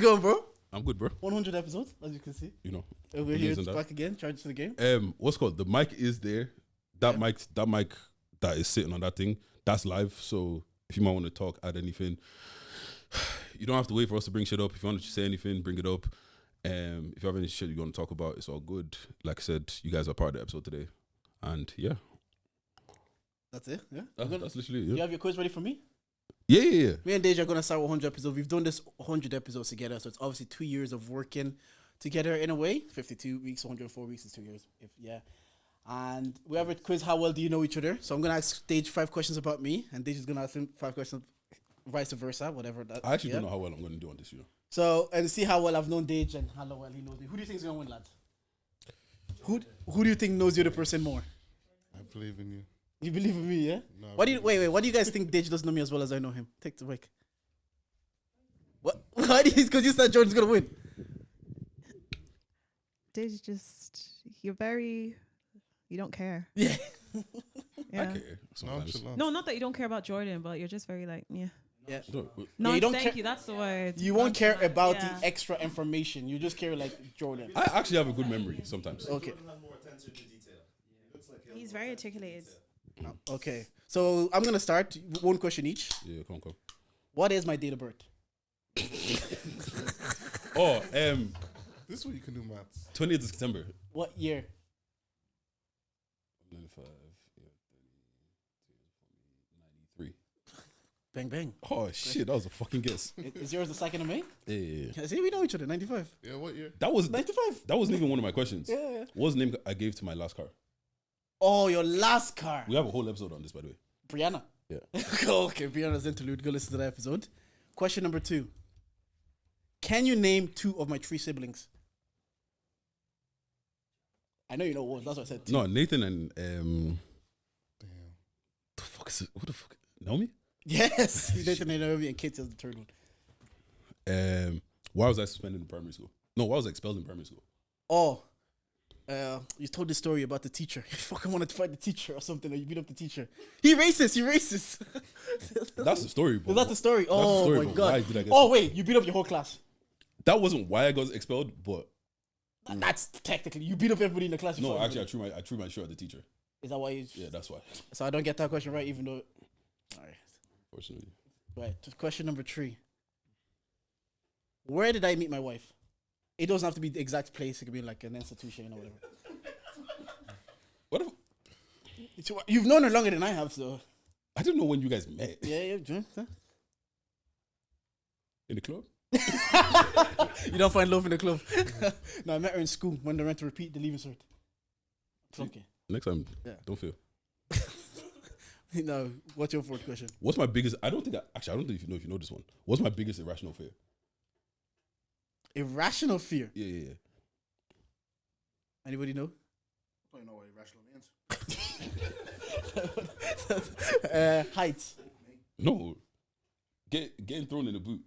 going, bro? I'm good, bro. 100 episodes, as you can see. You know. We're here back again, charged to the game. What's called? The mic is there. That mic that is sitting on that thing, that's live. So if you might want to talk, add anything, you don't have to wait for us to bring shit up. If you want to say anything, bring it up. If you have any shit you want to talk about, it's all good. Like I said, you guys are part of the episode today. And yeah. That's it? Yeah? That's literally it. Yeah. You have your quiz ready for me? Yeah. Me and Deja are going to start with 100 episodes. We've done this 100 episodes together, so it's obviously 2 years of working together in a way. 52 weeks, 104 weeks is 2 years. And we have a quiz, how well do you know each other? So I'm going to ask Deja 5 questions about me, and Deja's going to ask him 5 questions, vice versa, whatever. That, I actually don't know how well I'm going to do on this, you know. So, and see how well I've known Deja and how well he knows me. Who do you think is going to win, lads? Who do you think knows the other person more? I believe in you. You believe in me, yeah? No, Why do you guys think Deja doesn't know me as well as I know him? Take the mic. What? Why do you? Because you said Jordan's gonna win. Deja you don't care. Yeah. Yeah. I care sometimes. No, not that you don't care about Jordan, but you're just very like, yeah. Yeah. No, you don't thank you. That's the word. You won't care about the extra information. You just care like Jordan. I actually have a good memory sometimes. Okay. He's very articulated. Okay. So I'm gonna start. One question each. Yeah, come on. What is my date of birth? This is what you can do maths. 20th of September. What year? 95, 93. Bang bang. Oh shit, that was a fucking guess. Is yours the 2nd of May? Yeah. See, we know each other. 95. Yeah, what year? That was 95. That wasn't even one of my questions. Yeah. What was the name I gave to my last car? Oh, your last car. We have a whole episode on this, by the way. Brianna. Yeah. Okay, Brianna's interlude. Go listen to that episode. Question number 2. Can you name 2 of my 3 siblings? I know you know one. That's what I said. 2. No, Nathan and Damn. the fuck is it? What the fuck? Naomi? Yes. Nathan and Naomi and Katie is the third one. Why was I suspended in primary school? No, why was I expelled in primary school? Oh. You told the story about the teacher. You fucking wanted to fight the teacher or something, or you beat up the teacher. He racist. That's the story, bro. Is that the story? Oh story, my bro. god. Why did I get Oh wait, you beat up your whole class. That wasn't why I got expelled, but That's technically you beat up everybody in the class. no, actually I threw my shirt at the teacher. Is that why you? Yeah, that's why. So I don't get that question right, even though. All right. Fortunately. Right. Question number 3. Where did I meet my wife? It doesn't have to be the exact place. It could be like an institution or whatever. What if You've known her longer than I have, so. I didn't know when you guys met. Yeah. In the club? You don't find love in the club. No, I met her in school when they went to repeat the leaving cert. It's okay. Next time, don't fail. No, what's your 4th question? What's my biggest? I don't think if you know this one. What's my biggest irrational fear? Irrational fear. Yeah. Anybody know? I don't know what irrational means. Heights. No. Getting thrown in the boot.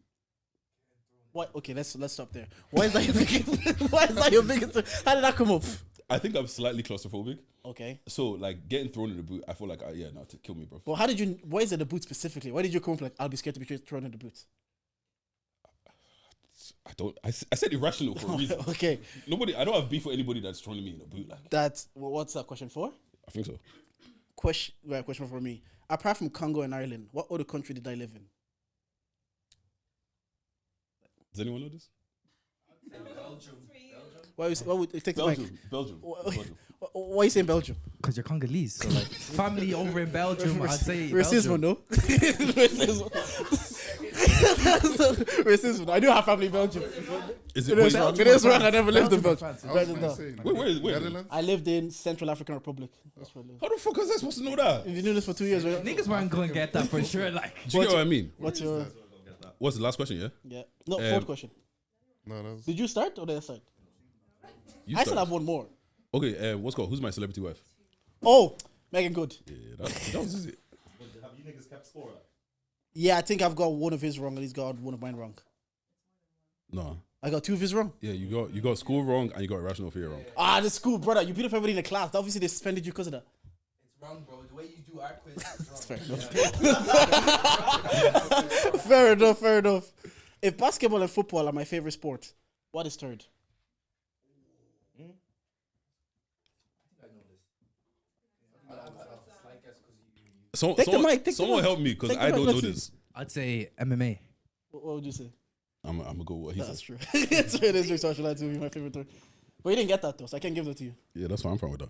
What? Okay, let's stop there. Why is that your biggest? Why is that your biggest? How did that come up? I think I'm slightly claustrophobic. Okay. So like getting thrown in the boot, I feel like to kill me, bro. Well, how did you? Why is it the boot specifically? Why did you come up like I'll be scared to be thrown in the boots? I don't. I said irrational for a reason. Okay. I don't have beef with anybody that's throwing me in a boot. Like That's what's that question for? I think so. Question for me. Apart from Congo and Ireland, what other country did I live in? Does anyone know this? What would take the mic? Belgium. Why are you saying Belgium? Because you're Congolese, so like family over in Belgium, I'd say racism, Belgium. no? Racism. I do have family in Belgium. Is It is wrong. It is wrong. I never lived in Belgium, Belgium. I was gonna say, Wait. Netherlands? I lived in Central African Republic. That's where I lived. How the fuck was I supposed to know that? If you knew this for 2 years, right? Niggas weren't gonna get that for sure. Like, Do you get what I mean? What's your? What's the last question? Yeah. Yeah. No, 4th question. No, that was... Did you start or did I start? You I still start. have one more. Okay. What's called? Who's my celebrity wife? Oh, Megan Good. Yeah, that was easy. Have you niggas kept score? Yeah, I think I've got one of his wrong and he's got one of mine wrong. No. I got 2 of his wrong. Yeah, you got school wrong and you got irrational fear wrong. The school, brother. You beat up everybody in the class. Obviously, they suspended you because of that. It's wrong, bro. The way you do our quiz is wrong. Fair enough. Fair enough. If basketball and football are my favorite sport, what is third? Take the mic, take the someone mic. help me because Take the I mic, don't know let's see. this. I'd say MMA. What would you say? I'm gonna go with what he That's says. true. That's true. It is true. Social life to be my favorite third. But you didn't get that though, so I can't give that to you. Yeah, that's fine. I'm fine with that.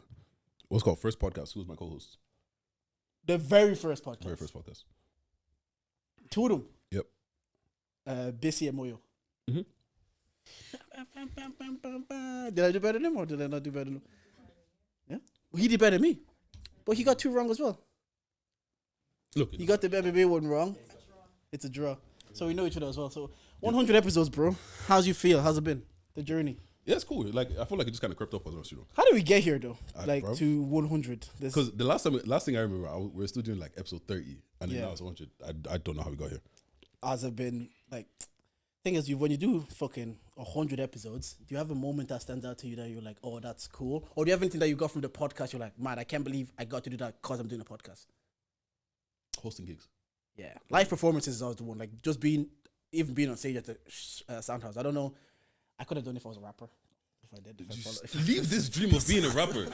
What's it called first podcast? Who's my co-host? The very first podcast. Very first podcast. Two of them. Yep. Bissy and Moyo. Mhm. Did I do better than him or did I not do better than him? Yeah. Well, he did better than me. But he got two wrong as well. Look, He got the MMA one wrong. It's a draw. So we know each other as well. So 100 episodes, bro. How's you feel? How's it been? The journey. yeah, it's cool. Like I feel like it just kind of crept up on us, you know. How did we get here though? Bruv. To 100. This- Because the last thing I remember, we were still doing like episode 30, and then Yeah. now it's 100. I don't know how we got here. as I've been like, thing is, when you do fucking 100 episodes, do you have a moment that stands out to you that you're like, oh, that's cool? Or do you have anything that you got from the podcast? You're like, man, I can't believe I got to do that because I'm doing a podcast. Hosting gigs. Yeah, live performances is always the one. Like just being on stage at the Soundhouse. I don't know. I could have done it if I was a rapper. If I did, Leave this dream of being a rapper.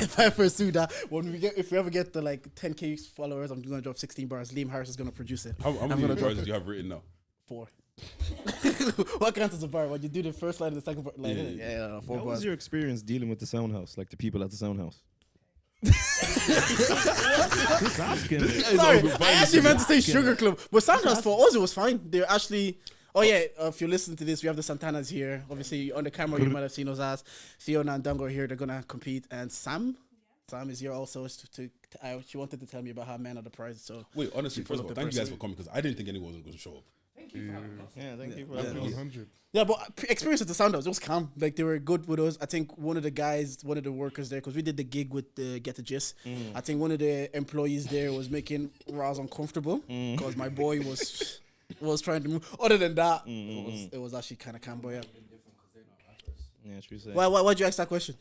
if I pursue that, if we ever get the like 10K followers, I'm gonna drop 16 bars. Liam Harris is gonna produce it. How I'm many gonna bars drop do you have written now? 4. What counts as a bar? When you do the first line and the second bar, like, Yeah. no, 4 What bars. was your experience dealing with the sound house, like the people at the sound house? Just asking. Sorry, I actually meant to say Sugar Club, but Soundhouse for us it was fine. They're actually. Oh yeah, if you listen to this, we have the Santanas here. Obviously, on the camera, you might have seen us as Fiona and Dango are here. They're gonna compete, and Sam is here also. She wanted to tell me about her man of the prize. So Wait, honestly, first of all, the thank you guys person. for coming because I didn't think anyone was going to show up. Yeah, thank you for Yeah. having us. 100. yeah, but experience at the Soundhouse, it was calm. Like they were good with us. I think one of the workers there, because we did the gig with the Get the Gist. I think one of the employees there was making Roz uncomfortable because my boy was trying to move. Other than that, it was actually kind of calm. But yeah, Yeah, true say. why'd you ask that question?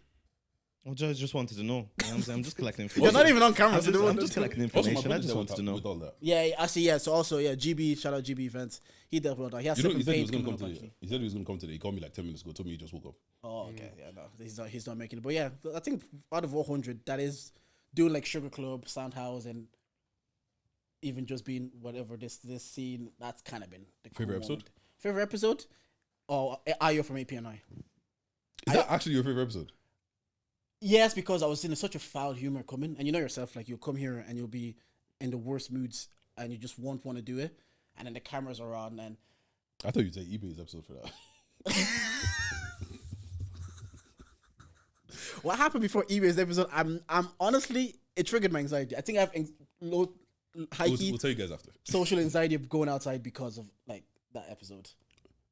Well, just wanted to know. You know what I'm saying? I'm just collecting You're information. not even on camera. so I'm just collecting Also, my information. I brother's just there wanted to know. with all that. Yeah, actually, yeah. So also, yeah, GB, shout out GB events. He dealt with all that. He has You know, certain he said he pains was going to coming come up, today. actually. He said he was going to come today. He called me like 10 minutes ago. Told me he just woke up. Oh, okay. Yeah, no, he's not making it. But yeah, I think out of 100, that is doing like Sugar Club, Soundhouse, and even just being whatever this scene. That's kind of been the Favorite episode? moment. Favorite episode? Oh, Ayo from APNI. Is that actually your favorite episode? Yes, because I was in such a foul humor coming, and you know yourself, like you'll come here and you'll be in the worst moods, and you just won't want to do it, and then the cameras are on, and I thought you'd say eBay's episode for that. what happened before eBay's episode? I'm honestly, it triggered my anxiety. I think I have high key We'll tell you guys after. social anxiety of going outside because of like that episode.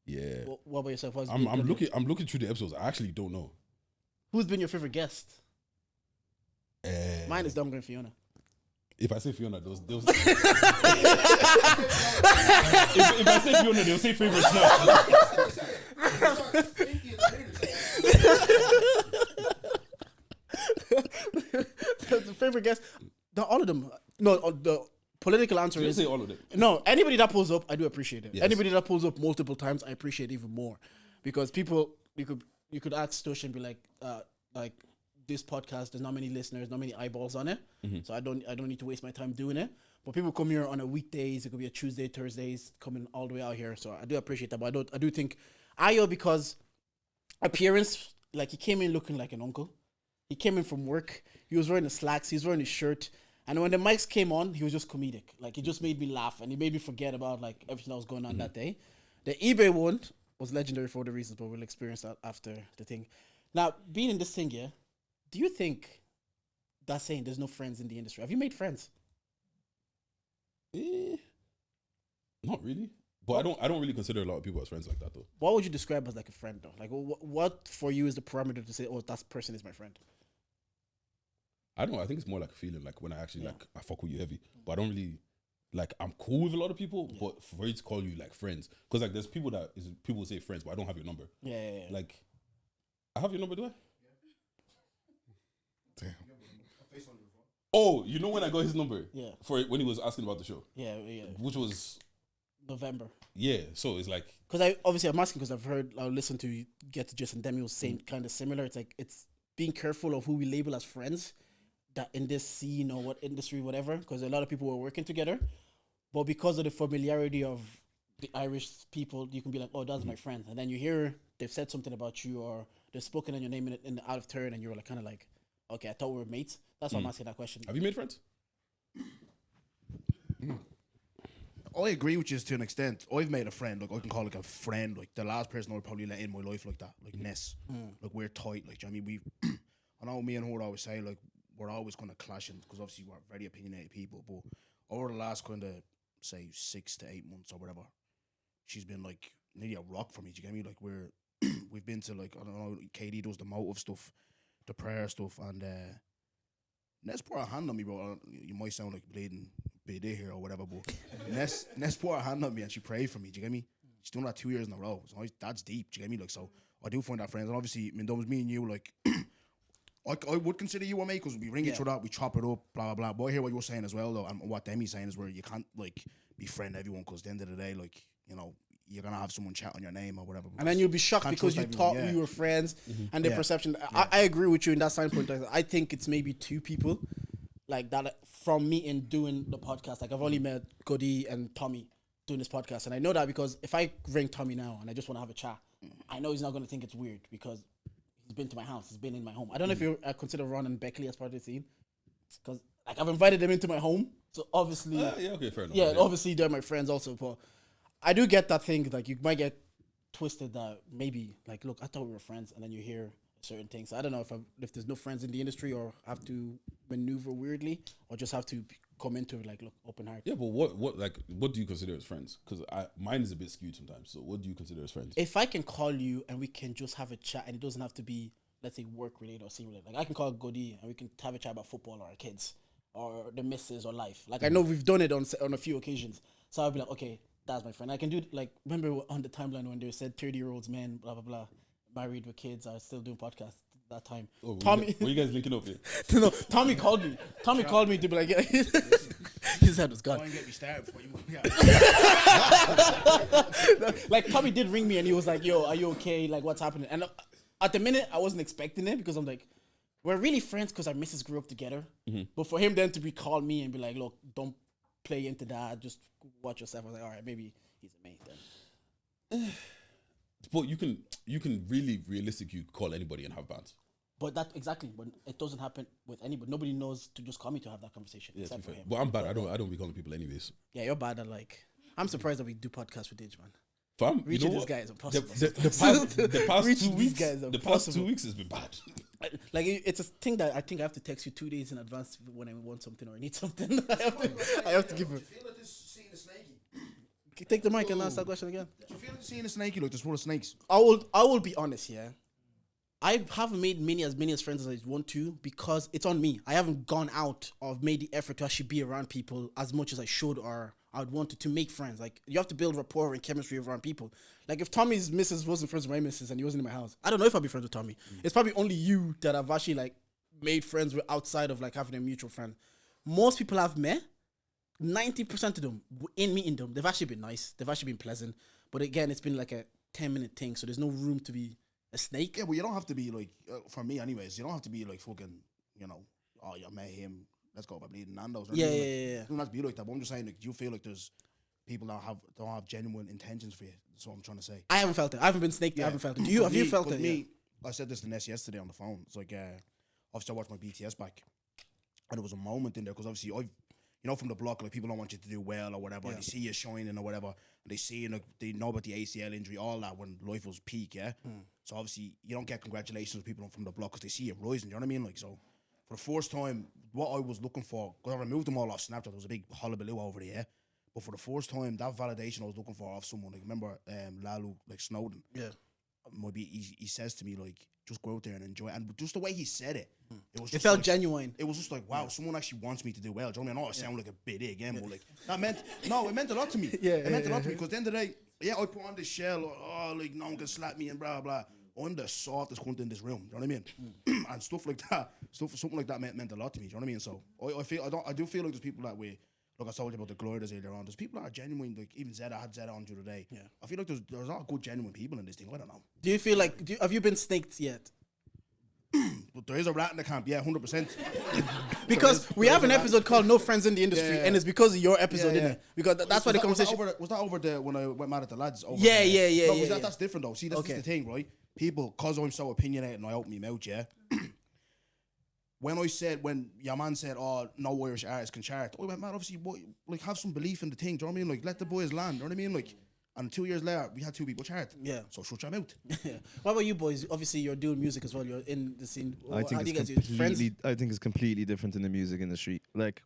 Yeah. What about yourself? I'm looking through the episodes. I actually don't know. Who's been your favorite guest? Mine is Dominic and Fiona. If I say Fiona, those if I say Fiona, they'll say favorite snack. The favorite guest, all of them. No, the political answer You'll is say all of them. no. Anybody that pulls up, I do appreciate it. Yes. Anybody that pulls up multiple times, I appreciate even more, because people you could ask Stush and be like this podcast, there's not many listeners, not many eyeballs on it, so I don't need to waste my time doing it. But people come here on a weekdays, it could be a Tuesday, Thursdays, coming all the way out here, so I do appreciate that. But I do think Ayo, because appearance, like he came in looking like an uncle. He came in from work. He was wearing the slacks. He was wearing his shirt. And when the mics came on, he was just comedic. Like, he just made me laugh. And he made me forget about, like, everything that was going on that day. The eBay one was legendary for the reasons, but we'll experience that after the thing. Now, being in this thing, yeah, do you think that's saying there's no friends in the industry? Have you made friends? Not really. But I don't really consider a lot of people as friends like that though. What would you describe as, like, a friend, though? Like, what for you is the parameter to say, oh, that person is my friend? I don't know. I think it's more like a feeling, like when I actually like I fuck with you heavy, but I don't really like. I'm cool with a lot of people, but for you to call you like friends, because like there's people people say friends, but I don't have your number. Yeah. Like, I have your number, do I? Damn. Oh, you know when I got his number? Yeah. For when he was asking about the show, Yeah. which was November. Yeah, so it's like Because I'm asking because I've listened to Get to Just and Demi was saying kind of similar. It's like it's being careful of who we label as friends, that in this scene or what industry, whatever. Because a lot of people were working together, but because of the familiarity of the Irish people, you can be like, oh, that's my friend, and then you hear they've said something about you or they've spoken in your name in the out of turn, and you're like kind of like, okay, I thought we were mates. That's why I'm asking that question. have you made friends? I agree with you to an extent. I've made a friend, like I can call like a friend, like the last person I would probably let in my life like that, like Ness. Like we're tight, like do you know what I mean, I know me and her always say like we're always kind of clashing because obviously we're very opinionated people, but over the last kind of say 6 to 8 months or whatever, she's been like nearly a rock for me. Do you get me? Like we've been to like I don't know, Katie does the motive stuff, the prayer stuff, and Ness put her hand on me, bro. You might sound like bleeding BD here or whatever, but Ness put her hand on me and she prayed for me. Do you get me? She's done that 2 years in a row. So that's deep. Do you get me? Like, so I do find that friends, and obviously, I mean, that was me and you. Like, I would consider you a mate because we ring each other up, we chop it up, blah blah blah. But I hear what you're saying as well, though, and what Demi's saying is where you can't like befriend everyone because at the end of the day, like you know, you're gonna have someone chat on your name or whatever. And then you'll be shocked Can't because trust you everyone, thought yeah. we were friends and their Yeah. perception. I agree with you in that standpoint. I think it's maybe 2 people like that from me in doing the podcast. Like I've only met Goody and Tommy doing this podcast. And I know that because if I ring Tommy now and I just want to have a chat, I know he's not going to think it's weird because he's been to my house. He's been in my home. I don't know if you consider Ron and Beckley as part of the scene. Because like I've invited them into my home. So obviously... Yeah, okay, fair enough. Yeah, obviously they're my friends also, but I do get that thing. Like you might get twisted that maybe like, look, I thought we were friends, and then you hear certain things. I don't know if there's no friends in the industry or have to maneuver weirdly or just have to come into it like, look, open heart. Yeah, but what do you consider as friends? Because mine is a bit skewed sometimes. So what do you consider as friends? If I can call you and we can just have a chat, and it doesn't have to be, let's say, work related or scene related. Like I can call Goody and we can have a chat about football or our kids or the missus or life. Like I know we've done it on a few occasions. So I'll be like, okay, that's my friend. I can do like, remember on the timeline when they said 30-year-olds men, blah blah blah, married with kids, are still doing podcasts that time. Oh, Tommy, were you guys linking up here? no, Tommy called me. Tommy called me to be like, his head was Go gone. and get me started before you. Yeah. Like Tommy did ring me and he was like, yo, are you okay? Like what's happening? And at the minute I wasn't expecting it because I'm like, we're really friends because our missus grew up together. But for him then to be call me and be like, look, don't play into that, just watch yourself. I was like, all right, maybe he's a mate then. But you can really realistically call anybody and have bands. But that exactly, but it doesn't happen with anybody. Nobody knows to just call me to have that conversation Yeah, to except be for fair. him. But I'm bad. I don't be calling people anyways. Yeah, you're bad at like. I'm surprised that we do podcasts with Dage, man. Fam, Reaching you know this what? guy is impossible. The past Reaching 2 these weeks, guys is the past impossible. 2 weeks has been bad. Like it's a thing that I think I have to text you 2 days in advance when I want something or I need something. I have to give it. Do you feel like this seeing a snakey? Take the mic and ask that question again. Do you feel like seeing a snakey? Like this full of snakes. I will be honest, yeah. I haven't made many as friends as I want to because it's on me. I haven't gone out or made the effort to actually be around people as much as I should or I would want to make friends. Like you have to build rapport and chemistry around people. Like if Tommy's missus wasn't friends with my missus and he wasn't in my house, I don't know if I'd be friends with Tommy. It's probably only you that I've actually like made friends with outside of like having a mutual friend. Most people I've met, 90% of them, in meeting them, they've actually been nice. They've actually been pleasant. But again, it's been like a 10-minute thing, so there's no room to be a snake. Yeah, but you don't have to be like, for me anyways, you don't have to be like fucking, you know, oh, you met him, let's go by bleeding Nando's. Yeah. You don't have to be like that, but I'm just saying, like, do you feel like there's people that don't have genuine intentions for you? That's what I'm trying to say. I haven't felt it. I haven't been snaked. I haven't felt it. Do you? Have you felt it? Me, I said this to Ness yesterday on the phone. It's like, obviously I watched my BTS back, and there was a moment in there, because obviously you know, from the block, like people don't want you to do well or whatever. They see you shining or whatever, and they see you, like, they know about the ACL injury, all that when life was peak, yeah. So obviously you don't get congratulations with people from the block because they see you rising. You know what I mean? Like, so for the first time, what I was looking for, because I removed them all off Snapchat, there was a big hullabaloo over there. But for the first time, that validation I was looking for off someone, like, remember Lalu, like Snowden. Yeah. Maybe he says to me, like, just go out there and enjoy it. And just the way he said it, it was It just felt like, genuine. it was just like, wow, someone actually wants me to do well. Do you know what I mean? I know I sound like a bit again, but like, it meant a lot to me. It meant a lot to me, because at the end of the day, yeah, I put on this shell, like, no one can slap me and blah, blah. I'm the softest cunt in this room. Do you know what I mean? And stuff like that, something like that meant a lot to me. Do you know what I mean? So I do feel like there's people that way, Look, I told you about the gliders earlier on. There's people that are genuine. Like even Zeta, I had Zeta on the other day. Yeah. I feel like there's a lot of good genuine people in this thing. I don't know. Do you feel like have you been snaked yet? But there is a rat in the camp. Yeah, 100%. Because we have an episode called "No Friends in the Industry," Yeah. and it's because of your episode, Yeah, isn't yeah. it? Because that's why the conversation. Was that over the when I went mad at the lads? Over Yeah, the, yeah. No, that's different though. See, that's Okay. the thing, right? People, cause I'm so opinionated and I open my mouth, yeah. When your man said, "Oh, no Irish artists can chart," I went, "Man, obviously, like have some belief in the thing." Do you know what I mean? Like, let the boys land. You know what I mean? Like, and 2 years later, we had 2 people chart. Yeah. So shut your mouth. What about you boys? Obviously, you're doing music as well. You're in the scene. I How think do you it's guys do it? Friends? completely. I think it's completely different in the music industry. Like,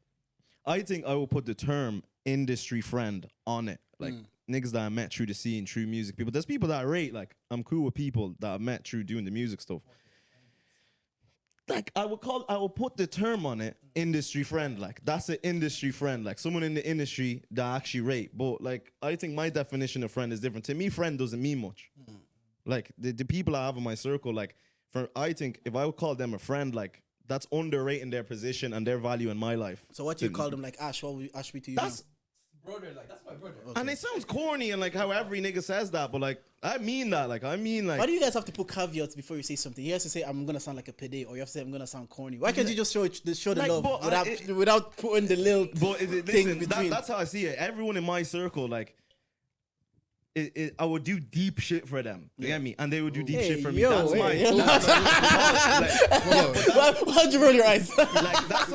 I think I will put the term industry friend on it. Like niggas that I met through the scene, through music people. There's people that I rate. Like, I'm cool with people that I've met through doing the music stuff. Like, I will put the term on it, industry friend. Like, that's an industry friend. Like, someone in the industry that I actually rate. But like, I think my definition of friend is different. To me, friend doesn't mean much. Like, the people I have in my circle, like, I think if I would call them a friend, like, that's underrating their position and their value in my life. So what do you call them? Like Ash? What would Ash be to you? That's Brother, like that's my brother. And it sounds corny and like how every nigga says that, but like I mean that. Like I mean like Why do you guys have to put caveats before you say something? You have to say I'm gonna sound like a pede, or you have to say I'm gonna sound corny. Why can't you just show the Like, love but, without putting the little But thing listen, between? that's how I see it. Everyone in my circle, like, I would do deep shit for them. You get me? And they would do deep Hey, shit for me. yo, That's hey. my. Why'd you roll your eyes? Like that's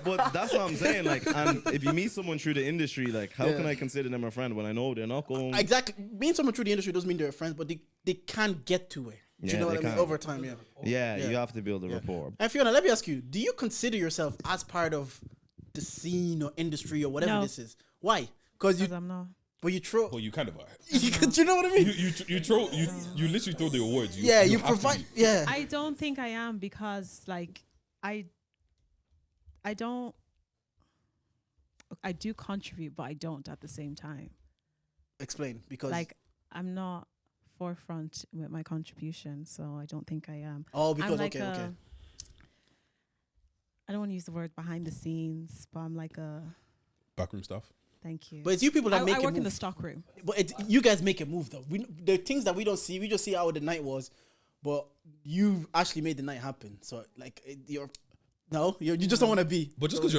but that's what I'm saying. Like, and if you meet someone through the industry, like, how can I consider them a friend when I know they're not going? Exactly. Being someone through the industry doesn't mean they're friends, but they can't get to it. Do you Yeah, know what they I mean? can't. Over time, yeah. Yeah, Yeah. you have to build a rapport. And Fiona, let me ask you: do you consider yourself as part of the scene or industry or whatever No. this is? Why? Because Because I'm not. you throw. Well, you kind of are. Do you know what I mean? You literally throw the awards. You You have to provide. be. Yeah. I don't think I am because like I don't. I do contribute, but I don't at the same time. Explain because Like I'm not forefront with my contribution, so I don't think I am. oh because I'm like okay. I don't want to use the word behind the scenes, but I'm like a. Backroom stuff. Thank you. But it's you people that make I it work in move. the stock room. But you guys make it move though. The things that we don't see, we just see how the night was, but you actually made the night happen. So like you just don't want to be. But just because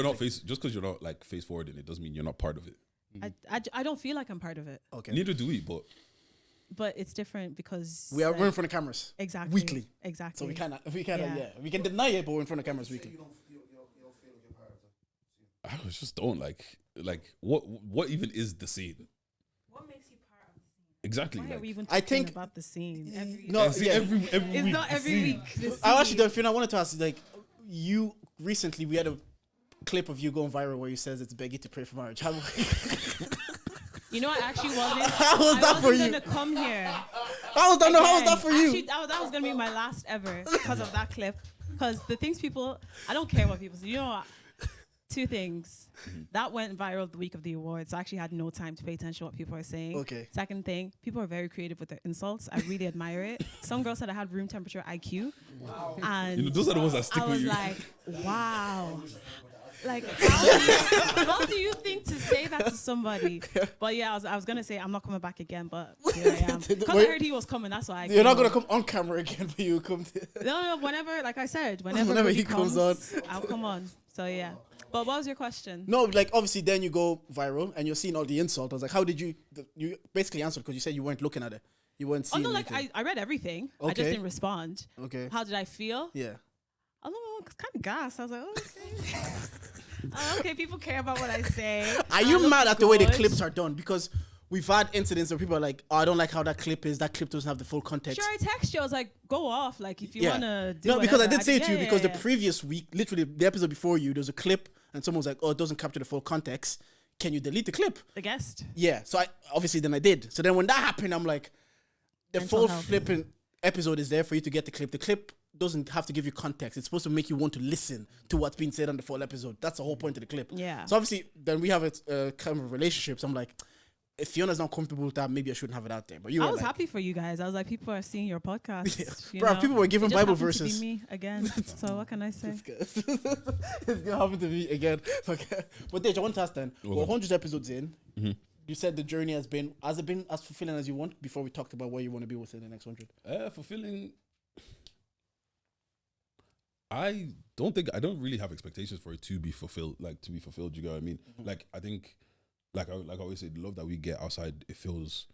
you're not like face forward in it doesn't mean you're not part of it. I don't feel like I'm part of it, Okay. Neither do we. But but it's different because We're like, in front of cameras. exactly weekly. Exactly. So we kind of Yeah. we can deny it, but we're in front of cameras weekly. I just don't like what even is the scene? What makes you part of the scene? Exactly. Why are Like, we even I talking think- about the scene? Every No, see, yeah. every it's week, not every see. week. the I actually scene. don't. Fiona, I wanted to ask like you recently we had a clip of you going viral where you says it's begging to pray for marriage. How You know, I actually wasn't. How was that for you? I wasn't gonna come here. was that? No, how was that for you? Actually, that was gonna be my last ever because of that clip. Because the things people, I don't care what people say. You know what? Two things. That went viral the week of the awards. I actually had no time to pay attention to what people are saying. Okay. Second thing, people are very creative with their insults. I really admire it. Some girl said I had room temperature IQ. And You know, those are the ones that stick I with was you. like, wow. Like, how do you think to say that to somebody? But yeah, I was gonna say I'm not coming back again, but here I am. Because I Wait. heard he was coming, that's why. You're not gonna come on camera again, but you come. No, whenever, like I said, whenever Whenever Rudy he comes on. I'll come on. So yeah. But what was your question? No, like obviously, then you go viral and you're seeing all the insult. I was like, how did you? You basically answered because you said you weren't looking at it. You weren't Oh seeing. no, like anything. I read everything. I just Okay. didn't respond. Okay. How did I feel? Yeah. I don't know, it's kind of gas. I was like, oh, okay. Okay, people care about what I say. Are I you look mad at the way the good. clips are done? Because we've had incidents where people are like, oh, I don't like how that clip is. That clip doesn't have the full context. Sure, I text you. I was like, go off. Like, if you want to do No, because I whatever. did say it to you yeah, because yeah, the previous week, literally the episode before you, there was a clip and someone was like, oh, it doesn't capture the full context. Can you delete the clip? the guest. Yeah. So I obviously then I did. So then when that happened, I'm like, the Mental full health. flipping episode is there for you to get the clip. The clip doesn't have to give you context. It's supposed to make you want to listen to what's being said on the full episode. That's the whole point of the clip. Yeah. So obviously then we have a kind of relationship. So I'm like, if Fiona's not comfortable with that, maybe I shouldn't have it out there. But you I were was like, happy for you guys. I was like, people are seeing your podcast. You bro, know? people were giving It just Bible happened to be verses. me again. So what can I say? It's gonna happen to me again. Okay. But Dej, I want to ask then. We're 100 episodes in. You said the journey has it been as fulfilling as you want before we talked about where you want to be within the next 100? Fulfilling. I don't really have expectations for it to be fulfilled. Like to be fulfilled, you know what I mean? Like I think, like I always say, the love that we get outside, it feels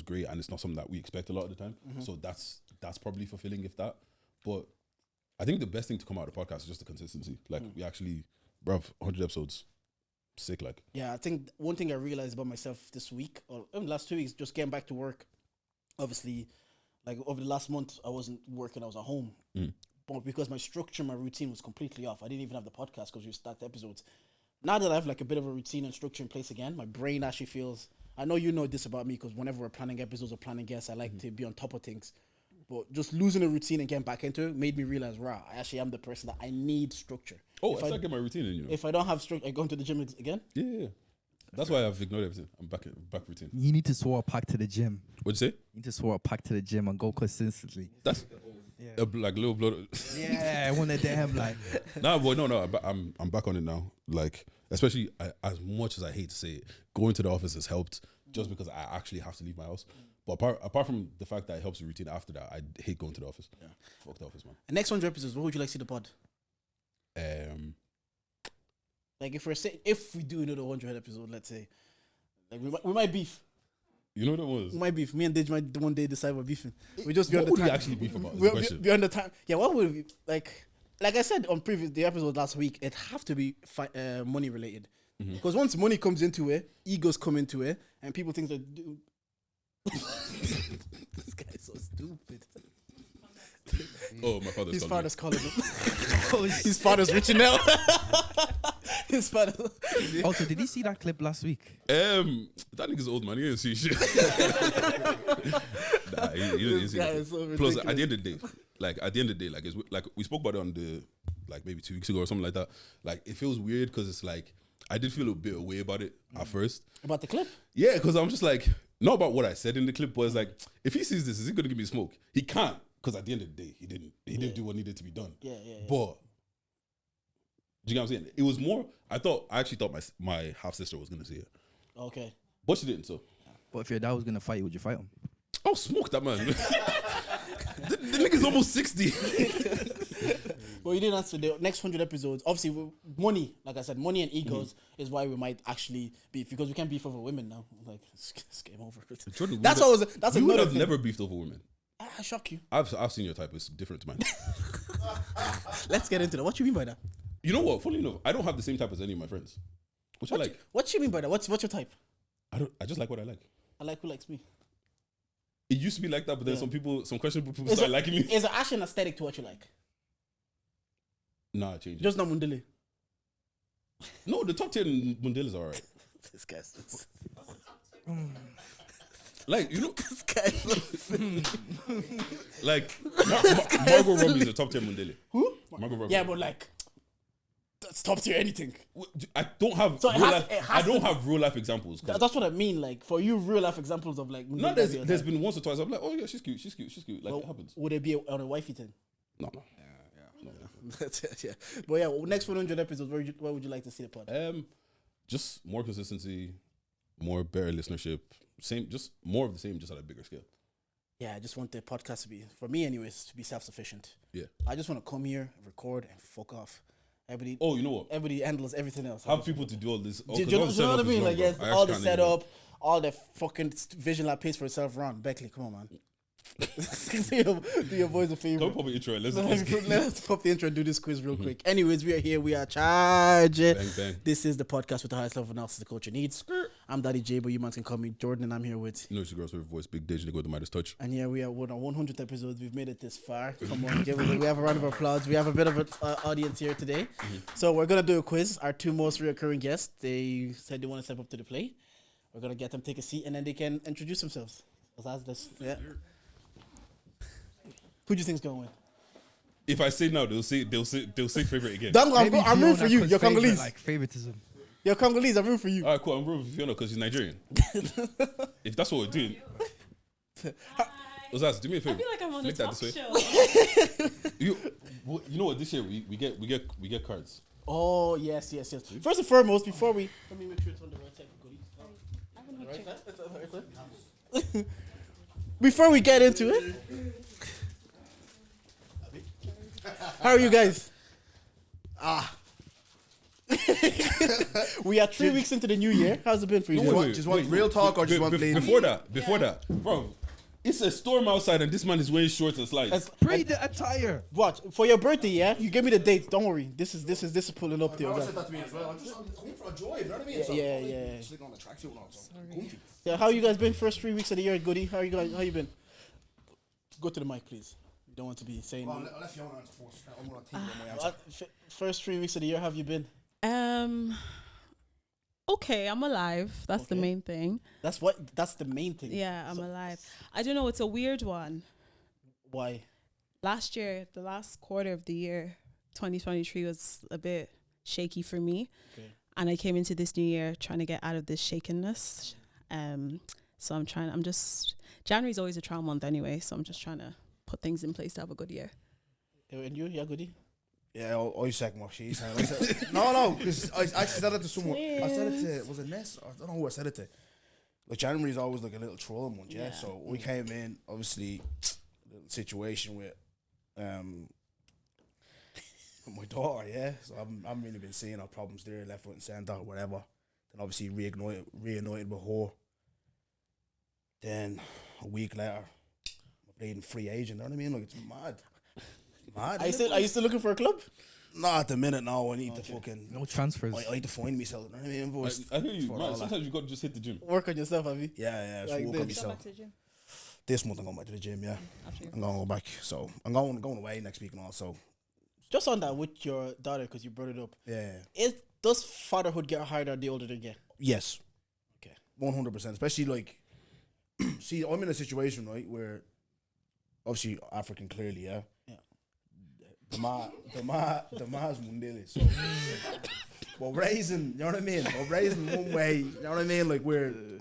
great, and it's not something that we expect a lot of the time. So that's probably fulfilling, if that. But I think the best thing to come out of the podcast is just the consistency. Like we actually, bruv, 100 episodes, sick. Like Yeah, I think one thing I realized about myself this week, or even the last 2 weeks, just getting back to work. Obviously, like over the last month, I wasn't working; I was at home. But because my structure, my routine was completely off, I didn't even have the podcast because we stacked episodes. Now that I have like a bit of a routine and structure in place again, my brain actually feels. I know you know this about me because whenever we're planning episodes or planning guests, I like to be on top of things. But just losing a routine and getting back into it made me realize, I actually am the person that I need structure. oh, If it's I- like in my routine, you know. If I don't have structure, I go into the gym again. Yeah. That's why I've ignored everything. I'm back routine. You need to swear a pack to the gym. What'd you say? You need to swear a pack to the gym and go consistently. That's like little blood. Yeah, one of them like. No, I'm back on it now. Like, especially as much as I hate to say it, going to the office has helped just because I actually have to leave my house. But apart from the fact that it helps the routine after that, I hate going to the office. Yeah. Fuck the office, man. The next 100 episodes, what would you like to see the pod? Like if we do another 100 episode, let's say, like we might beef. You know what it was? We might beef. Me and Dej might one day decide we're beefing. We just be on What the would we time. actually beef about? Is the We'll question. be on the time. Yeah, what would we like? Like I said on the episode last week, it have to be money related. Because once money comes into it, egos come into it, and people think that this guy is so stupid. Oh, my father's His calling me. father's calling him. His father's reaching out. His father. Also, did you see that clip last week? That nigga's old man. He didn't see shit. Nah, he didn't This see guy it. is so Plus, ridiculous. at the end of the day, it's like we spoke about it on the maybe 2 weeks ago or something like that. Like it feels weird because it's like I did feel a bit away about it at first. About the clip? Yeah, because I'm just like not about what I said in the clip, but it's like if he sees this, is he gonna give me smoke? He can't because at the end of the day, he didn't do what needed to be done. Yeah. But do you get what I'm saying? It was more. I actually thought my half sister was gonna see it, Okay. but she didn't. So But if your dad was gonna fight you, would you fight him? I'll smoke that man. the nigga's almost 60. Well, you didn't answer the next 100 episodes. Obviously, money, like I said, money and egos is why we might actually beef because we can't beef over women now. Like, it's game over. Jordan, That's we would another have thing. never beefed over women. I shock you. I've seen your type. It's different to mine. Let's get into that. What do you mean by that? You know what? Funny enough, I don't have the same type as any of my friends. Which I like. What do you mean by that? What's your type? I just like what I like. I like who likes me. It used to be like that, but then Yeah. some questionable people Is started it- liking me. Is it actually an aesthetic to what you like? Nah, I changed it. Just not Mundele. No, the top 10 Mundelas are alright. This guy's. Like, you know, This guy's. like, Margot Robbie is a top 10 Mundele. Who? Margot Robbie. Yeah, but like, that's top tier anything. I don't have So it real has- life, it has I don't to- have real life examples. 'Cause That's what I mean. Like, for you, real life examples of like. no, Mundele there's being a type. been once or twice. I'm like, oh yeah, she's cute. Like Well, it happens. Would it be on a wifey thing? No. That's it, yeah. But yeah, next 100 episodes, where would you like to see the pod? Just more consistency, more better listenership, just more of the same, just at a bigger scale. Yeah, I just want the podcast to be, for me anyways, to be self-sufficient. Yeah. I just want to come here, record, and fuck off. Everybody, Oh, you know what? everybody handles everything else. Have people to do all this. Do you know what I mean? Like, yes, all the setup, all the fucking vision that pays for itself. Ron, Beckley, come on, man. do your voice a favor. Don't pop an intro. Let's pop the intro and do this quiz real quick. Anyways, we are here. We are charging. Bang, bang. This is the podcast with the highest level of analysis the culture needs. I'm Daddy J, but you man can call me Jordan, and I'm here with. You know, she grows with voice, big Dej, they go to Midas Touch. And here we are on our 100th episode. We've made it this far. Come on, we have a round of applause. We have a bit of an audience here today. So we're going to do a quiz. Our two most recurring guests, they said they want to step up to the plate. We're going to get them take a seat, and then they can introduce themselves. That's this. Yeah. Who do you think's going to win? If I say now, they'll say favorite again. Dango, Maybe I'm rooting for Fiona you. cause You're favorite, Congolese. like favoritism. You're Congolese. I'm rooting for you. All right, cool. I'm rooting for Fiona because she's Nigerian. If that's what we're doing. Ozaz, do me a favor. I feel like I'm on a Flick that talk this way. show. You know what? This year we get cards. Oh yes. First and foremost, before we let me make sure it's on the right side for goodies. Right side? Before we get into it, how are you guys? We are 3 weeks into the new year. How's it been for you? Wait, Just want real talk or just want plain? Before that, bro. It's a storm outside and this man is wearing shorts and slides. That's- Pre the attire. Watch for your birthday, yeah. You give me the date. Don't worry. This is pulling up there. I said that to me as well. I'm going for a joy, you know what I mean? So, Yeah. Sitting on the tracksuit now, so comfy. Yeah, how you guys been? First 3 weeks of the year, Goody. How you guys? How you been? Go to the mic, please. You don't want to be saying. Well, I'll let Fiona answer first. I'm going to think about my answer. First 3 weeks of the year, how have you been? Okay, I'm alive. That's the Okay. main thing. That's the main thing. Yeah, I'm alive. I don't know. It's a weird one. Why? Last year, the last quarter of the year, 2023 was a bit shaky for me. Okay. And I came into this new year trying to get out of this shakenness. So January's always a trial month anyway. So I'm just trying to put things in place to have a good year. And you, yeah, Goody. Yeah, I second what she's saying. No, because I actually said it to someone. I said it to, was it Ness? I don't know who I said it to. Like, January is always like a little troll month, yeah? So we came in, obviously, little situation with my daughter, yeah? So I've really been seeing our problems there, left, right, and centre, whatever. Then obviously reunited with her. Then a week later, I'm playing free agent, you know what I mean? Like, it's mad. Mad. Are you still looking for a club? Not at the minute now. I need to fucking. No transfers. I need to find myself. You know what I mean? Voice. I hear you, for man. all Sometimes you got to just hit the gym. Work on yourself, have you? Yeah. So Like work this. on myself. This month I'm going back to the gym. Yeah, I'm going to go back. So I'm going away next week and all. So Just on that with your daughter, because you brought it up. yeah. Does fatherhood get harder the older they get? Yes. Okay. 100%. Especially like, see, I'm in a situation right where, obviously African clearly, yeah. Yeah. The ma's mundili. So we're raising, you know what I mean? We're raising one way, you know what I mean? Like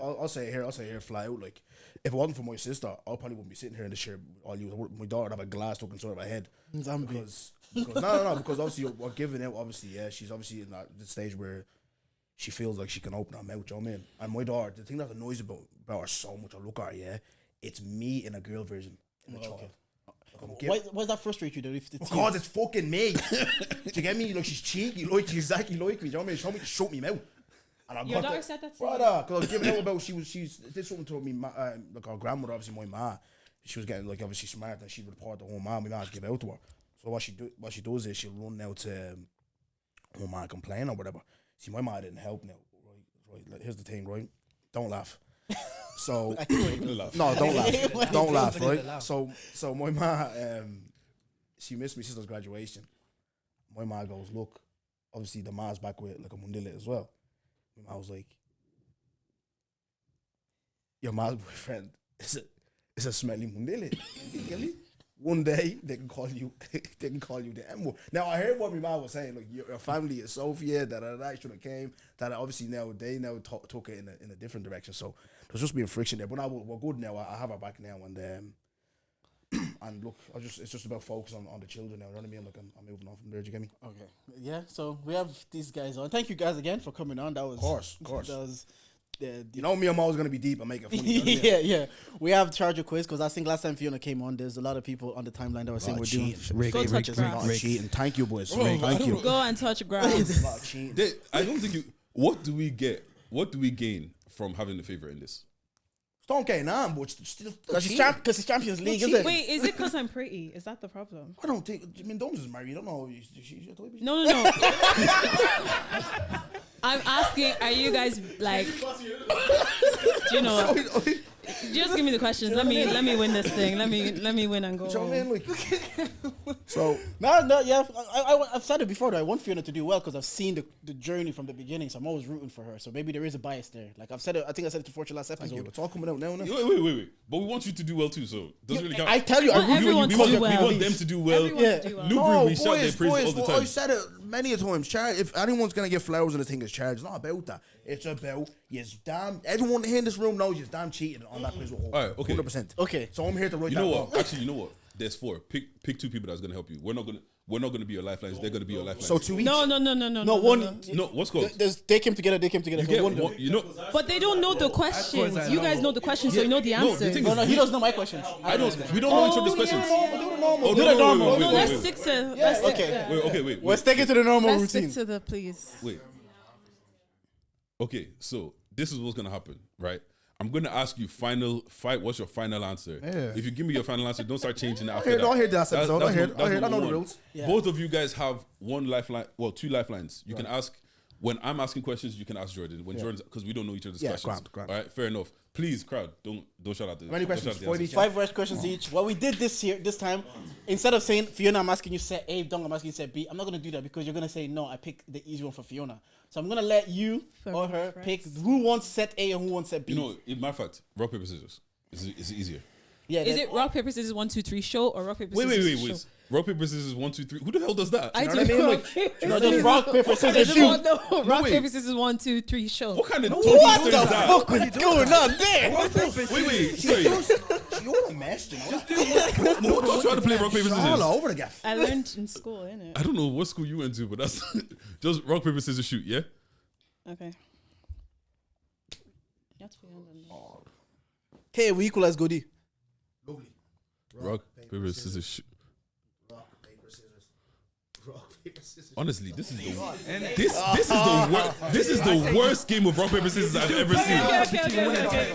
I'll say it here, fly out. Like if it wasn't for my sister, I probably wouldn't be sitting here in this chair. All you, my daughter would have a glass stuck inside of her head. Zombie. Because because obviously we're giving out. Obviously, yeah, she's obviously in that stage where she feels like she can open her mouth. You know what I mean? And my daughter, the thing that annoys about her so much, I look at her, yeah, it's me in a girl version in a child. Why does that frustrate you though? Because it's fucking me. Do you get me? Like she's cheeky, like she's exactly like me. Do you know what I mean? She told me to shut me mouth. And I Your got daughter that- said that to you? Brother, because I was giving out about she's did something to me. Like our grandmother, obviously my ma, she was getting like obviously smart, and she would report to her mom. My ma would give out to her. So what she does is she'll run now to her ma and complain or whatever. See, my ma didn't help now. Right. Like, here's the thing, right? Don't laugh. So no, don't laugh. Don't laugh, right? So my ma, she missed my sister's graduation. My ma goes, look, obviously the ma's back with like a mundile as well. My ma was like, your ma's boyfriend is a smelly mundile. You get me? One day they can call you the M word. Now I heard what my mom was saying, like your family is Sophia, that should have came. That obviously now they took it in a different direction. So there's just been friction there. But now we're good now. I have her back now, and look, it's just about focus on the children now. You know what I mean? Like I'm moving on from there. Do you get me? Okay. Yeah. So we have these guys on. Thank you guys again for coming on. That was Of course. That was. You know me, I'm always gonna be deep and make it funny. You know what I mean? yeah. We have charger quiz because I think last time Fiona came on, there's a lot of people on the timeline that were saying we're doing Go touch grass. Cheating. Thank you, boys. Bro, I Thank don't you. know. Go and touch grass. A lot of cheating. I don't think you. What do we get? What do we gain from having a favorite in this? Don't get on, but still. because it's Champions League, is it? Wait, is it because I'm pretty? Is that the problem? I don't think. I mean, Domes is married. You don't know. She's your type. No. I'm asking, are you guys like, do you know what? Just give me the questions. Let me win this thing. Let me win and go. Do you know what I home. mean? Like, so No, yeah. I've said it before though. I want Fiona to do well because I've seen the journey from the beginning, so I'm always rooting for her. So maybe there is a bias there. Like I've said it. I think I said it to Fortune last thank you. episode. It's all coming out now. Wait. But we want you to do well too. So doesn't really count. I tell you, I Well, root for you. everyone we to want do we well. want them to do well. Everyone to do well. Newbury, we shout their praise all the I time. said it. many a times, charge. If anyone's gonna get flowers and the thing is charged, it's not about that. It's about everyone here in this room knows you're damn cheated on that quiz with hope. All right, okay. 100%. Okay. So I'm here to write You that know down. what? Actually, you know what? There's 4. Pick 2 people that's gonna help you. We're not gonna be your lifelines. They're gonna be your lifelines. So 2 each. No. No, one. No, what's called? They came together. You So get one what, you know. But they don't know the questions. You guys know the questions, so you know the No, the answers. thing No, he doesn't know my questions. I don't. We don't know each other's questions. Oh, Do the normal. No, let's stick to. Let's stick Okay. to- Okay, We're sticking to the normal Let's stick routine. to the please. Wait. Okay, so this is what's gonna happen, right? I'm gonna ask you what's your final answer? Yeah. If you give me your final answer, don't start changing it after I that. heard that episode. I heard. I know number the one. rules. Yeah. Both of you guys have 1 lifeline, 2 lifelines. You can ask when I'm asking questions, you can ask Jordan. When Jordan's, because we don't know each other's Yeah, questions. grand. All right, fair enough. Please, crowd, don't shout out the. How many don't shout questions? out the 4 answers. each. 5 rest questions each. What we did this time, instead of saying Fiona, I'm asking you set A, Dong, I'm asking you set B. I'm not gonna do that because you're gonna say no. I picked the easy one for Fiona. So I'm gonna let you or her pick who wants set A and who wants set B. You know, in my fact, rock paper scissors. It's easier. Yeah. Is it rock paper scissors 1 2 3 show or rock paper Wait. scissors show? Rock paper scissors 1 2 3. Who the hell does that? I know do what I mean? rock paper No, scissors. just rock paper scissors Is it shoot. one- no, rock wait. paper scissors 1 2 3 show. What kind of What talking the is that? fuck was going on there? Wait, sorry. You're a mess, you know. Who taught you how to play rock paper All scissors? over the gaff. I learned in school, innit? I don't know what school you went to, but that's just rock paper scissors shoot. Yeah. Okay. You have to put your hand on there. Okay, we equalize Goody. Lovely. Rock paper scissors shoot. Rock, paper, scissors. Rock, paper, scissors. Honestly, this is the worst game of rock paper scissors I've ever seen. Okay.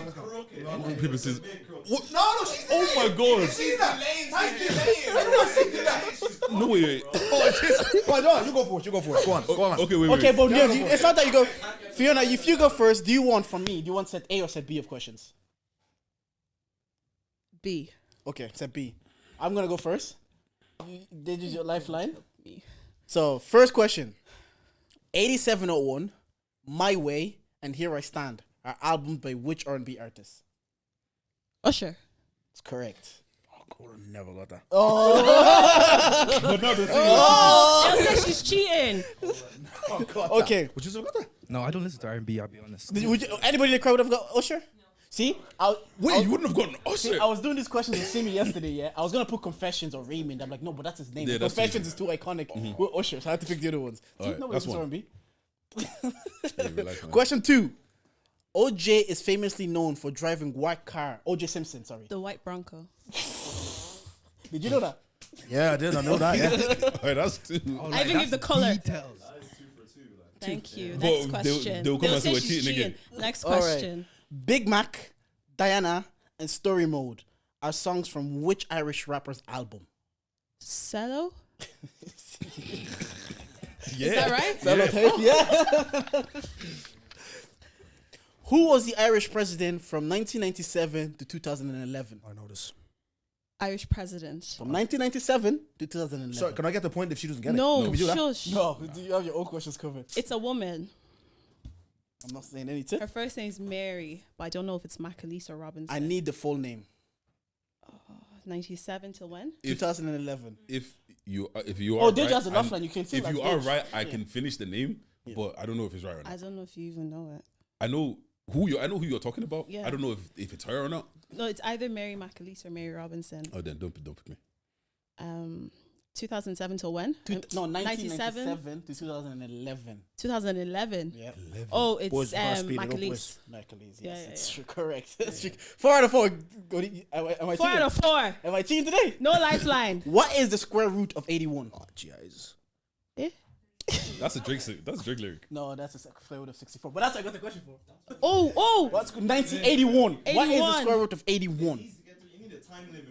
Rock paper scissors. What? No, she's Oh my god! seen that. Thank you. Everyone's seen that. No wait. Well, no, you go for it. Go on. Okay, wait. Okay, but no, it's not that you go. Fiona, if you go first, do you want from me? Do you want set A or set B of questions? B. Okay, set B. I'm gonna go first. Did you use your lifeline? So, first question. 8701, My Way, and Here I Stand are albums by which R&B artist? Usher. It's correct. Oh, never got that. But no, the thing Oh, says she's cheating. Okay. Would you still got that? No, I don't listen to R&B. I'll be honest. Anybody in the crowd would have got Usher? See? Wait, you wouldn't have gotten See, Usher. I was doing these questions with Simi yesterday, yeah? I was going to put Confessions or Raymond. I'm like, no, but that's his name. Yeah, that's Confessions his is too iconic with Usher, so I had to pick the other ones. Alright, No, that's it's one. R&B. Yeah, relax, man. Question 2. OJ is famously known for driving white car. OJ Simpson, sorry. The white Bronco. Did you know that? Yeah, I did. I know that. Yeah. Alright, that's 2. I even give the color. Details. Thank you. But Next they'll- question. they'll come and say say we're she's cheating again. Next All right. question. Big Mac, Diana, and Story Mode are songs from which Irish rapper's album? Cello? Yeah. Is that right? Sellotape, yeah. Who was the Irish president from 1997 to 2011? I know this. Irish president. From 1997 to 2011. Sorry, can I get the point if she doesn't get it? No, Can we do that? shush. No, you have your own questions covered. It's a woman. I'm not saying anything. Her first name is Mary, but I don't know if it's Macalise or Robinson. I need the full name. 97 till when? 2011. If you are Oh, Deja right, has a laugh and line. You can say if like you are this. right, I Yeah. can finish the name, but I don't know if it's right or I not. don't know if you even know it. I know who you're talking about. Yeah. I don't know if it's her or not. No, it's either Mary Macalise or Mary Robinson. Oh, then don't pick me. 2007 till when? No, 1997 to 2011. 2011. Yeah. Oh, it's Boys, gotta speed it up, Macalise. boys. Michaelis, yes, Yeah, yeah, it's yeah. true, correct. That's true. 4 out of 4. Am I 4 cheating? out of 4. Am I cheating today? No lifeline. What is the square root of 81? Oh, jeez. Eh? That's a Drake lyric. No, that's a square root of 64. But that's what I got the question for. Oh. What's 1981? What is the 81. square root of 81?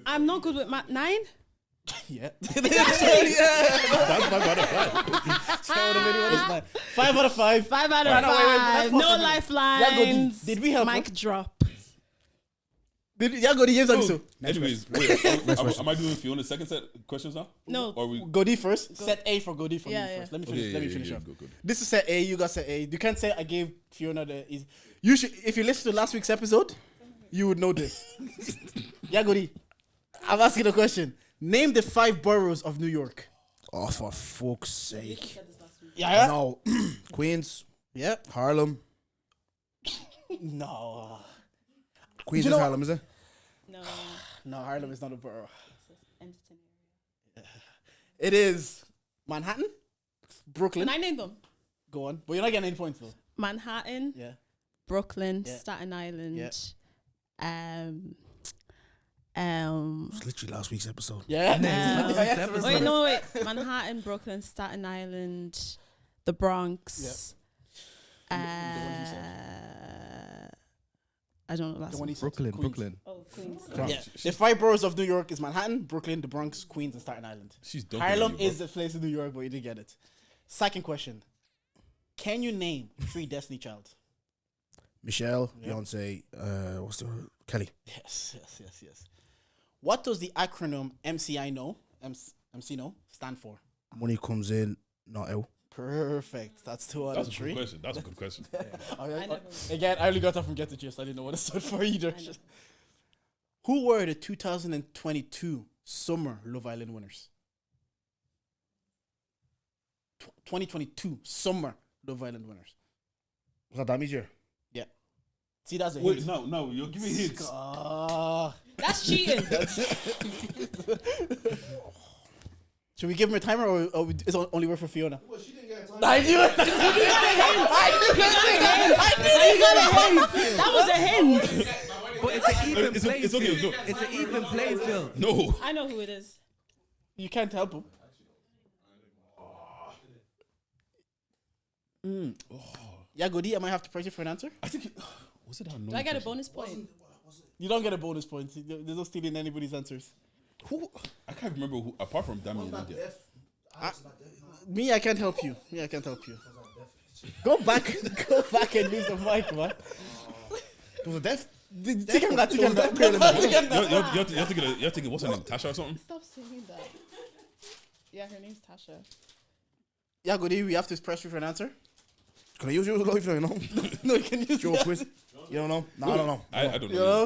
I'm not good with math. 9? Yeah. That's my butterfly. 5 out of 5. 5 out No, of no, wait, wait, 5. that's No possible. lifelines. Did we help Mic her? drop. Yeah, go to James Abiso. Anyways, wait. Am I doing Fiona's second set questions now? No. Or we? Godi first. Set A for Godi from Yeah, me yeah. first. Let me Okay, finish. Let me finish yeah, off. go. This is set A. You got set A. You can't say I gave Fiona the easy. You should. If you listen to last week's episode, you would know this. Yeah, Godi. I'm asking a question. Name the 5 boroughs of New York. Oh, for fuck's sake. Yeah. No. Queens, Yeah. Harlem. No. Queens You is know- Harlem, is it? No. No, Harlem is not a borough. Entertain area. It is Manhattan, Can Brooklyn. I name them? Go on. But you're not getting any points though. Manhattan, Yeah. Brooklyn, Yeah. Staten Island. Yeah. It's literally last week's episode. Yeah. Wait, no, wait. Manhattan, Brooklyn, Staten Island, the Bronx. The one you I don't know the The last one one. he said. Brooklyn, Queens. Brooklyn. Oh, Queens. Yeah. The 5 boroughs of New York is Manhattan, Brooklyn, the Bronx, Queens, and Staten Island. She's dunking Harlem on you, is the place in New York, but you didn't get it. Second question. Can you name 3 Destiny Child? Michelle, Yeah. Beyonce, what's the other? Kelly. Yes. What does the acronym MC know stand for? Money comes in, not out. Perfect. That's 2 out That's of a good 3. question. That's a good question. Again, I only got that from Get the Gist. I didn't know what it stood for either. Who were the 2022 Summer Love Island winners? 2022 Summer Love Island winners. Was that Dammy's year? See, that's a Wait, hint. no, you're giving hints. That's cheating. Should we give him a timer or it's only work for Fiona? Well, she didn't get a time. I knew it. That was a hint. But it's an even It's playing okay, field. no. It's an even playing field. No. I know who it is. You can't help him. Yeah, Goody, I might have to press you for an answer. I think was it Do I get a bonus point? You don't get a bonus point. There's no stealing anybody's answers. Who? I can't remember who apart from Damien and Lydia. Me, I can't help you. Go back and use the mic, man. Was it death? Take him that. You're thinking what's her name? Tasha or something? Stop saying that. Yeah, her name's Tasha. Yeah, Goody, we have to press you for an answer. Can I use yours live now, you know? No, you can use Joe that. quiz? You don't know? No, I don't know. I don't You know. know?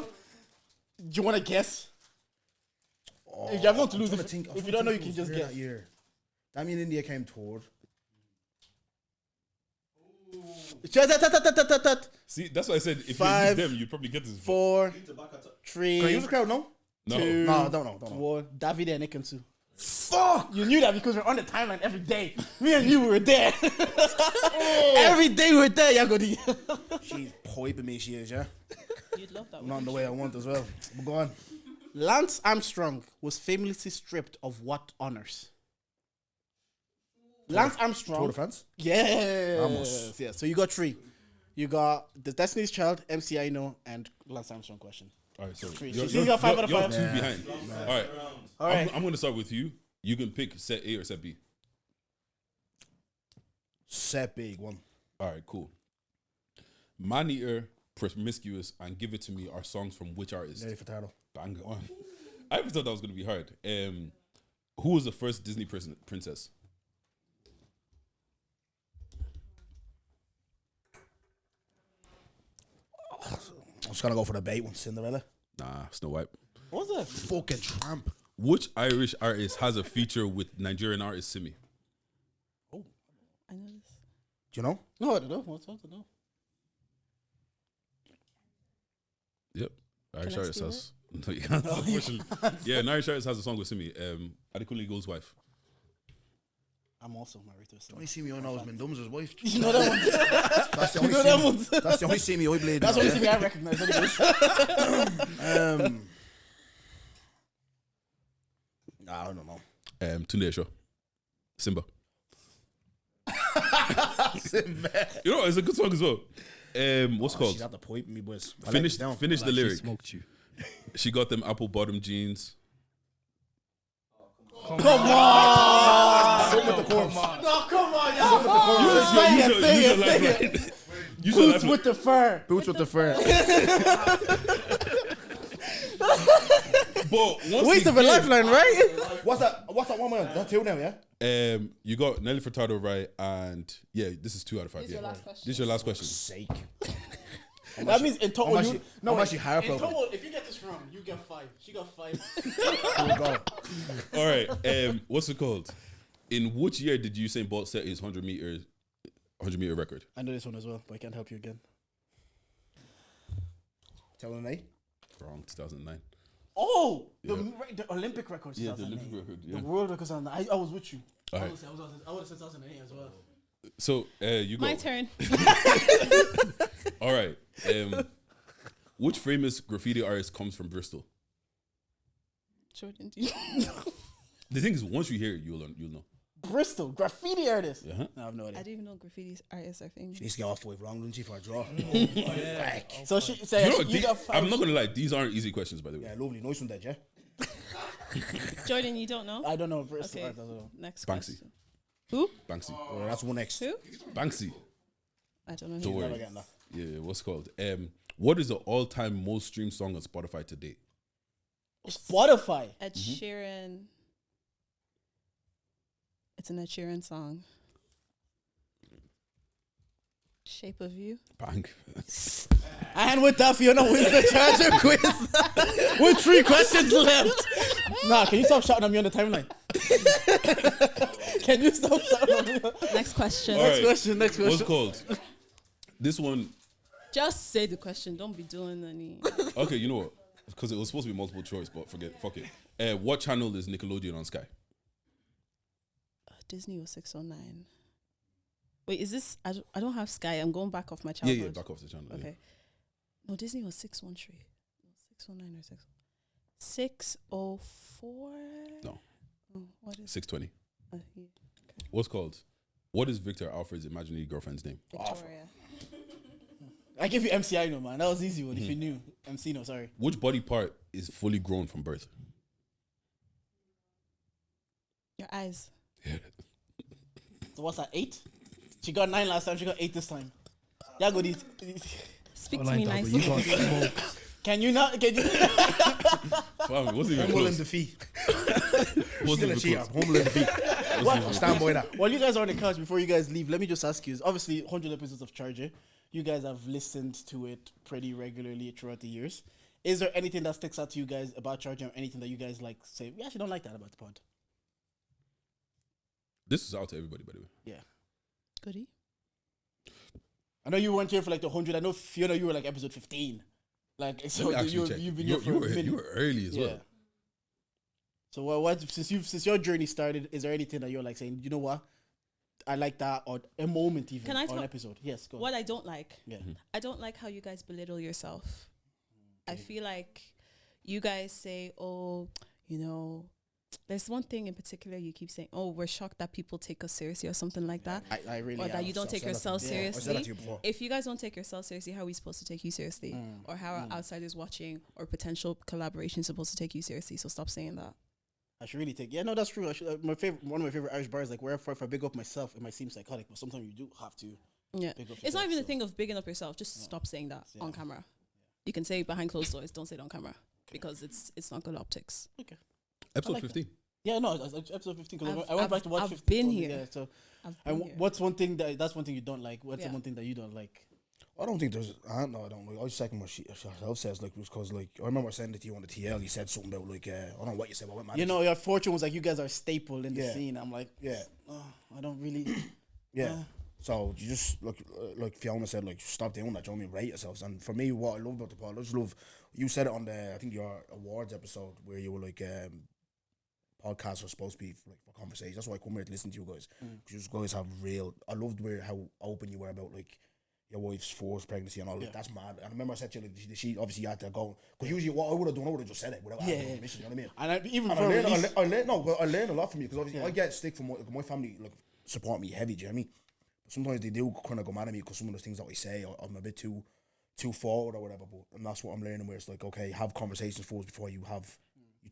Do you want to guess? If you have not to lose, I'm trying to think- if you don't know, you can just who was guess. there that year. Damien India came toward. See, that's why I said if 5, you use them, you'd probably get this. 4, Can I 3, use the crowd now? No. 2, No, I don't know. 1. David and Nikansu. Fuck! You knew that because we're on the timeline every day. Me and you were there. Every day we were there, Yagodi. She's piping me, she is, yeah? You'd love that Not one. in the way I want as well. But go on. Lance Armstrong was famously stripped of what honors? Lance Tour Armstrong. de France? Yes. Vamos. Yeah. So you got 3. You got the Destiny's Child, MC I Know, and Lance Armstrong question. All right, so Three. you're, So you got 5 out of you're 5. 2 behind. All right, All right. I'm going to start with you. You can pick set A or set B. Set big one. All right, cool. Man Eater, Promiscuous, and Give It To Me are songs from which artist? Nelly Furtado. Bang on. I thought that was going to be hard. Who was the first Disney princess? I'm just gonna go for the bait one. Cinderella. Nah, Snow White. What was that? Fucking tramp. Which Irish artist has a feature with Nigerian artist Simi? I know this. Do you know? No, I don't know. What's up? No. Yep. Irish I artist steal has. No, you can't. Unfortunately. Yeah, an Irish artist has a song with Simi. Adekunle Gold's wife. I'm also married to a Only see me I know is Mendum's wife. You know that one? That's the You only know that see one? me. That's the only see me I played. That's the only thing I recognize. Anyways. I don't know. Tunde Show. Simba. You know, it's a good song as well. What's it She's called? at the point, me boys. I Finish like it down. finish the Like she lyric. smoked you. She got them apple bottom jeans. Come on! Some with the corpse. No, come on, Use your Boots lifeline. with the fur. Boots with the fur. But once Waste of a again, lifeline, right? What's that? What's that one man? That's 2 now, yeah? You got Nelly Furtado right, and yeah, this is 2 out of 5. This is Yeah, your last question. this is your last question. Sake. That means in total, I'm actually in heartbroken. total, if you get this wrong, you get 5. She got 5. Here we go. All right, what's it called? In which year did Usain Bolt set his 100 meter record? I know this one as well, but I can't help you again. Tell them, eh? Wrong, 2009. Oh, Yeah. the Olympic records. Yeah, the Olympic record. Yeah. The world records. I was with you. All I right. would have said 2008 as well. So you go. My turn. All right. Which famous graffiti artist comes from Bristol? Jordan, do you The thing is, once you hear it, you'll know. Bristol graffiti artist. Uh-huh. No, I have no I idea. didn't even know graffiti artists are famous. She needs to get off with wrong, didn't she, for a draw? So she You said know, you got five. I'm not gonna lie. These aren't easy questions, by the way. Yeah, lovely. Nice one, there, yeah? Jordan, you don't know? I don't know Bristol. Okay. I don't know. Next Banksy. question. Who? Banksy. Well, that's one next. Who? Banksy. I don't know. Don't Who. worry. Never getting that. Yeah, what's it called? What is the all-time most streamed song on Spotify to date? Spotify. Ed Sheeran. It's an Ed Sheeran song. Shape of You. Bang. And with that, Fiona wins the Charger quiz with 3 questions left. Nah, can you stop shouting at me on the timeline? Can you stop shouting at me? Next question. All Next right. question. Next What's question. it called? This one. Just say the question. Don't be doing any. Okay, you know what? Because it was supposed to be multiple choice, but fuck it. What channel is Nickelodeon on Sky? Disney was 609. Wait, is this? I don't have Sky. I'm going back off my childhood. Yeah, back off the channel. Okay. No, Disney was 613. No, 619 or 604? No. Oh, what Yeah. is 620. yeah. What's called? What is Victor Alfred's imaginary girlfriend's name? Victoria. I give you MCI no man. That was easy one. If you knew MC no, sorry. Which body part is fully grown from birth? Your eyes. So what's that? 8? She got 9 last time. She got 8 this time. Yeah, go eat. Speak I to like me that, but nicely. you got smoked. Can you not? Can you? Wow, what's even Humble in close? defeat. What's Still a even cheater. close? Humble in defeat. Stand by that. While you guys are on the couch, before you guys leave, let me just ask you. Obviously, 100 episodes of Charger. You guys have listened to it pretty regularly throughout the years. Is there anything that sticks out to you guys about Charger, or anything that you guys like say? We actually don't like that about the pod. This is out to everybody, by the way. Yeah. Goodie. I know you weren't here for like the 100. I know Fiona, you were like episode 15. Like so, Let me actually check. you've been here for a minute. You were early as well. So what since your journey started, is there anything that you're like saying, you know what, I like that, or a moment even, Can I or an talk- episode? Yes, go on. What I don't like. Yeah. I don't like how you guys belittle yourself. I feel like you guys say, oh, you know, there's one thing in particular you keep saying, oh, we're shocked that people take us seriously or something like that. I really Or that you don't I've take said that yourself to you. Yeah, I said that seriously. to you before. If you guys don't take yourself seriously, how are we supposed to take you seriously? Or how are outsiders watching or potential collaboration supposed to take you seriously? So stop saying that. I should really take. Yeah, no, that's true. One of my favorite Irish bars, like, where if I big up myself, it might seem psychotic, but sometimes you do have to. Yeah. Big up It's not yourself, even a so. thing of bigging up yourself. Just stop saying that on camera. You can say it behind closed doors. Don't say it on camera because it's not good optics. Okay. Episode like that. 15. Yeah, no, it's episode 15. Because I've- I went back to watch I've 15. been here. Yeah, so I've and been here. what's one thing that's one thing you don't like? What's the Yeah. one thing that you don't like? I don't think there's. I don't know. I don't. Like, I was second what she herself says. Like, because like I remember saying it to you on the TL. You said something about like I don't know what you said. But what You know, your fortune was like you guys are a staple in the Yeah. scene. I'm like, Yeah. oh, I don't really. Yeah. So you just like Fiona said, like stop doing that. Do you know what I mean? Rate yourselves. And for me, what I love about the pod, I just love you said it on the I think your awards episode where you were like podcasts are supposed to be for conversation. That's why I come here to listen to you guys because you guys have real. I loved how open you were about like your wife's forced pregnancy and all. Like, that's mad. And I remember I said to you like she obviously had to go because usually what I would have done, I would have just said it without asking permission. You know what I mean? And even And before I release, learned a lot from you because obviously I get stick from my family like support me heavy. Do you know what I mean? But sometimes they do kind of go mad at me because some of the things that I say I'm a bit too forward or whatever. But and that's what I'm learning where it's like okay, have conversations first before you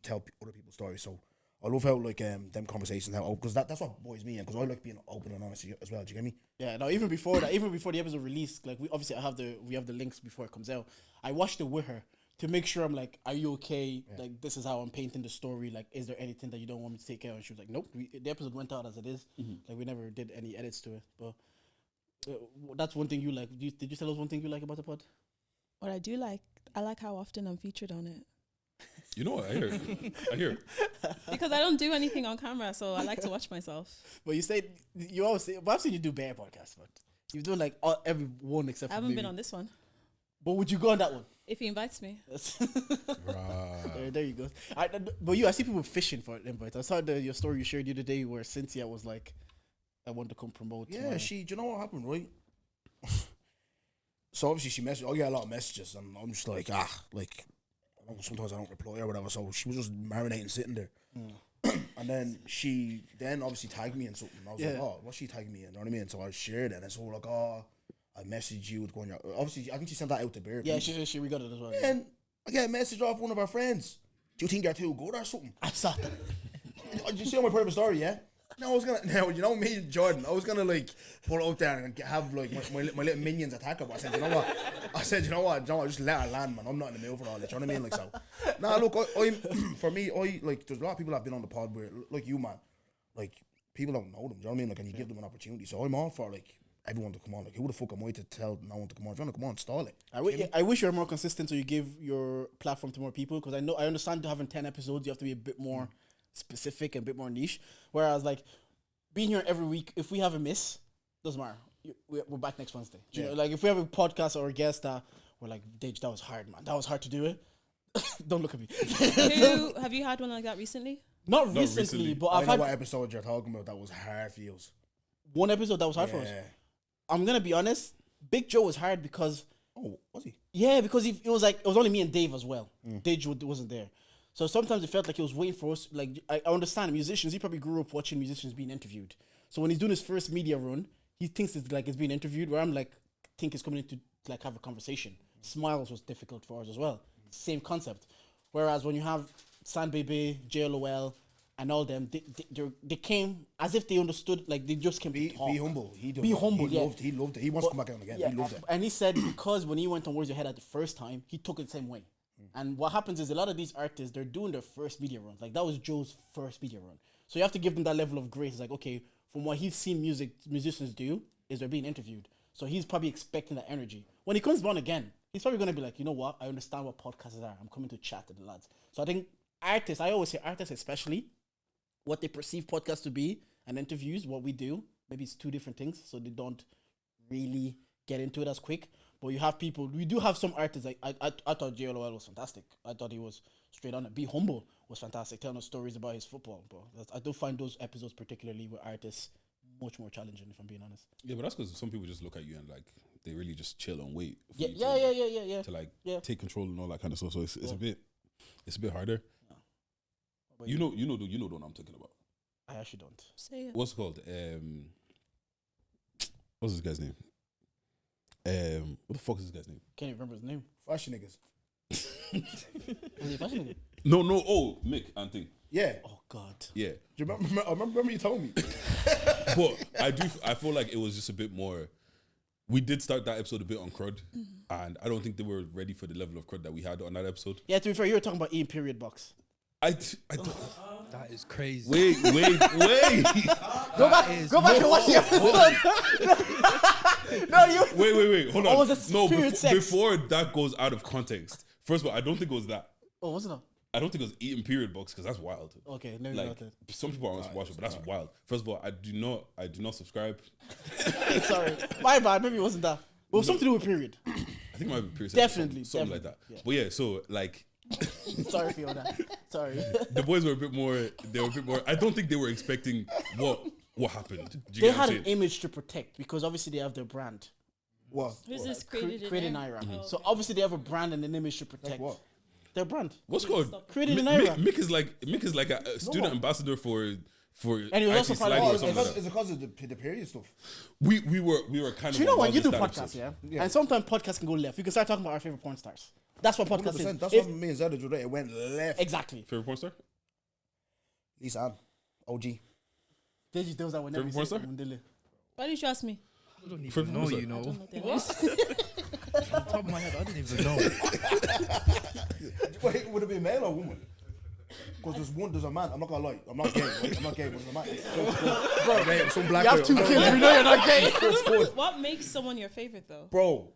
tell other people's stories. So I love how like them conversations how because that's what boys me because I like being open and honest as well. Do you get me? yeah, no, even before that, even before the episode released, like we have the links before it comes out. I watched it with her to make sure I'm like, are you okay? Yeah. Like this is how I'm painting the story. Like, is there anything that you don't want me to take care of? And she was like, nope. The episode went out as it is. Like we never did any edits to it. But that's one thing you like. Did you tell us one thing you like about the pod? What I do like, I like how often I'm featured on it. You know what? I hear. Because I don't do anything on camera, so I like to watch myself. But you always say, but I've seen you do bear podcasts, but you've done like every one except I for haven't maybe. been on this one. But would you go on that one? If he invites me. There you go. But I see people fishing for invites. I saw your story you shared the other day where Cynthia was like, I want to come promote. Yeah, my-" do you know what happened, right? So obviously she messaged. I get a lot of messages, and I'm just like, sometimes I don't reply or whatever. So she was just marinating, sitting there. And then she obviously tagged me in something. I was like, oh, what's she tagging me in? You know what I mean? So I shared it, and it's all like, oh, I messaged you with going. Obviously, I think she sent that out to Bear. Yeah, she we got it as well. And I get a message off one of our friends. Do you think you're too good or something? I saw that. Did you see on my private story? Yeah. No, I was gonna. Now you know me and Jordan. I was gonna like pull it out there and have like my little minions attack her. But I said, you know what? John, just let her land, man. I'm not in the mood for all this. You know what I mean? Like so. Nah, look, for me, like there's a lot of people that have been on the pod where, like you, man, like people don't know them. You know what I mean? Like, and you give them an opportunity. So I'm all for like everyone to come on. Like, who the fuck am I to tell no one to come on? If you want to come on, install it. I wish you were more consistent so you give your platform to more people, because I understand having 10 episodes, you have to be a bit more specific and a bit more niche. Whereas, like, being here every week, if we have a miss, doesn't matter. We're back next Wednesday. Do you know, like, if we have a podcast or a guest that we're like, Dage, that was hard, man. That was hard to do it. Don't look at me. Have you had one like that recently? Not recently, but I I've know had what episode you're talking about that was hard for you. one episode that was hard for us. I'm gonna be honest. Big Joe was hard because Was he? yeah, because it was only me and Dave as well. Dave wasn't there, so sometimes it felt like he was waiting for us. Like I understand musicians. He probably grew up watching musicians being interviewed. So when he's doing his first media run, he thinks it's like it's being interviewed. Where I'm like, think he's coming in to like have a conversation. Smiles was difficult for us as well. Same concept. Whereas when you have San Baby, JLOL, and all them, they came as if they understood, like they just came to talk. Be humble. He humble, He loved it. He wants to come back on again. Yeah, he loved it. and he said because when he went on Where's Your Head at the first time, he took it the same way. And what happens is a lot of these artists, they're doing their first media runs. Like that was Joe's first media run. So you have to give them that level of grace. It's like, okay, from what he's seen musicians do, is they're being interviewed. So he's probably expecting that energy. When he comes on again, he's probably going to be like, you know what? I understand what podcasts are. I'm coming to chat to the lads. So I think artists, I always say artists especially, what they perceive podcasts to be and interviews, what we do, maybe it's two different things. So they don't really get into it as quick. But you have people, we do have some artists, like I thought JLOL was fantastic. I thought he was straight on it. Be Humble was fantastic, telling us stories about his football. But I do find those episodes, particularly with artists, much more challenging, if I'm being honest. Yeah, but that's because some people just look at you and like they really just chill and wait. For Yeah, you to like take control and all that kind of stuff. So it's a bit harder. No. You know the one I'm talking about. I actually don't. Say it. What's it called? What's this guy's name? What the fuck is this guy's name? Can't even remember his name. Fashion niggas. Was he fashion? No. Oh, Mick and thing. Yeah. Oh God. Yeah, Do you remember you told me? but I feel like it was just a bit more. We did start that episode a bit on crud, and I don't think they were ready for the level of crud that we had on that episode. Yeah, to be fair, you were talking about eating period box. I don't. That is crazy. Wait. Go back and watch the episode. No, you. Wait. Hold on. Or was it No, period sex? before that goes out of context. First of all, I don't think it was that. Oh, was it not? I don't think it was eating period box because that's wild. Okay, no, Like not that. some people aren't watch it, but that's wild. First of all, I do not subscribe. Sorry, my bad. Maybe it wasn't that. But it was something to do with period. I think it might be period. Definitely, something like that. yeah. But yeah, so like Sorry, Fiona. Sorry. the boys were a bit more. They were a bit more. I don't think they were expecting what happened. Do you They get what had I'm an saying? image to protect because obviously they have their brand. What? Who's this created Created in Naira. Oh, So obviously they have a brand and an image to protect. what? Their brand. What's called? Created in Naira. Mick is like a student ambassador for And he was also IT part of- Sligo or Is something like it that. because of the period stuff? We were kind of. Do you know on when you do Wild This podcasts, episode. yeah? And sometimes podcasts can go left. We can start talking about our favorite porn stars. That's what podcast 100%. is. That's If- what me and Zed did. It went left. Exactly. Favorite porn star? Lisa Ann. OG. Deji does that whenever Favorite he says porn Mundele. Why didn't you ask me? I don't Favorite even know, porn you know. I don't know their names. Off the top of my head, I didn't even know. Wait, would it be male or woman? Because there's a man. I'm not gonna lie. I'm not gay. Right? I'm not gay, but there's a man. Bro, man, some black You have guy- two kids. We know you're not gay. What makes someone your favorite though? Bro,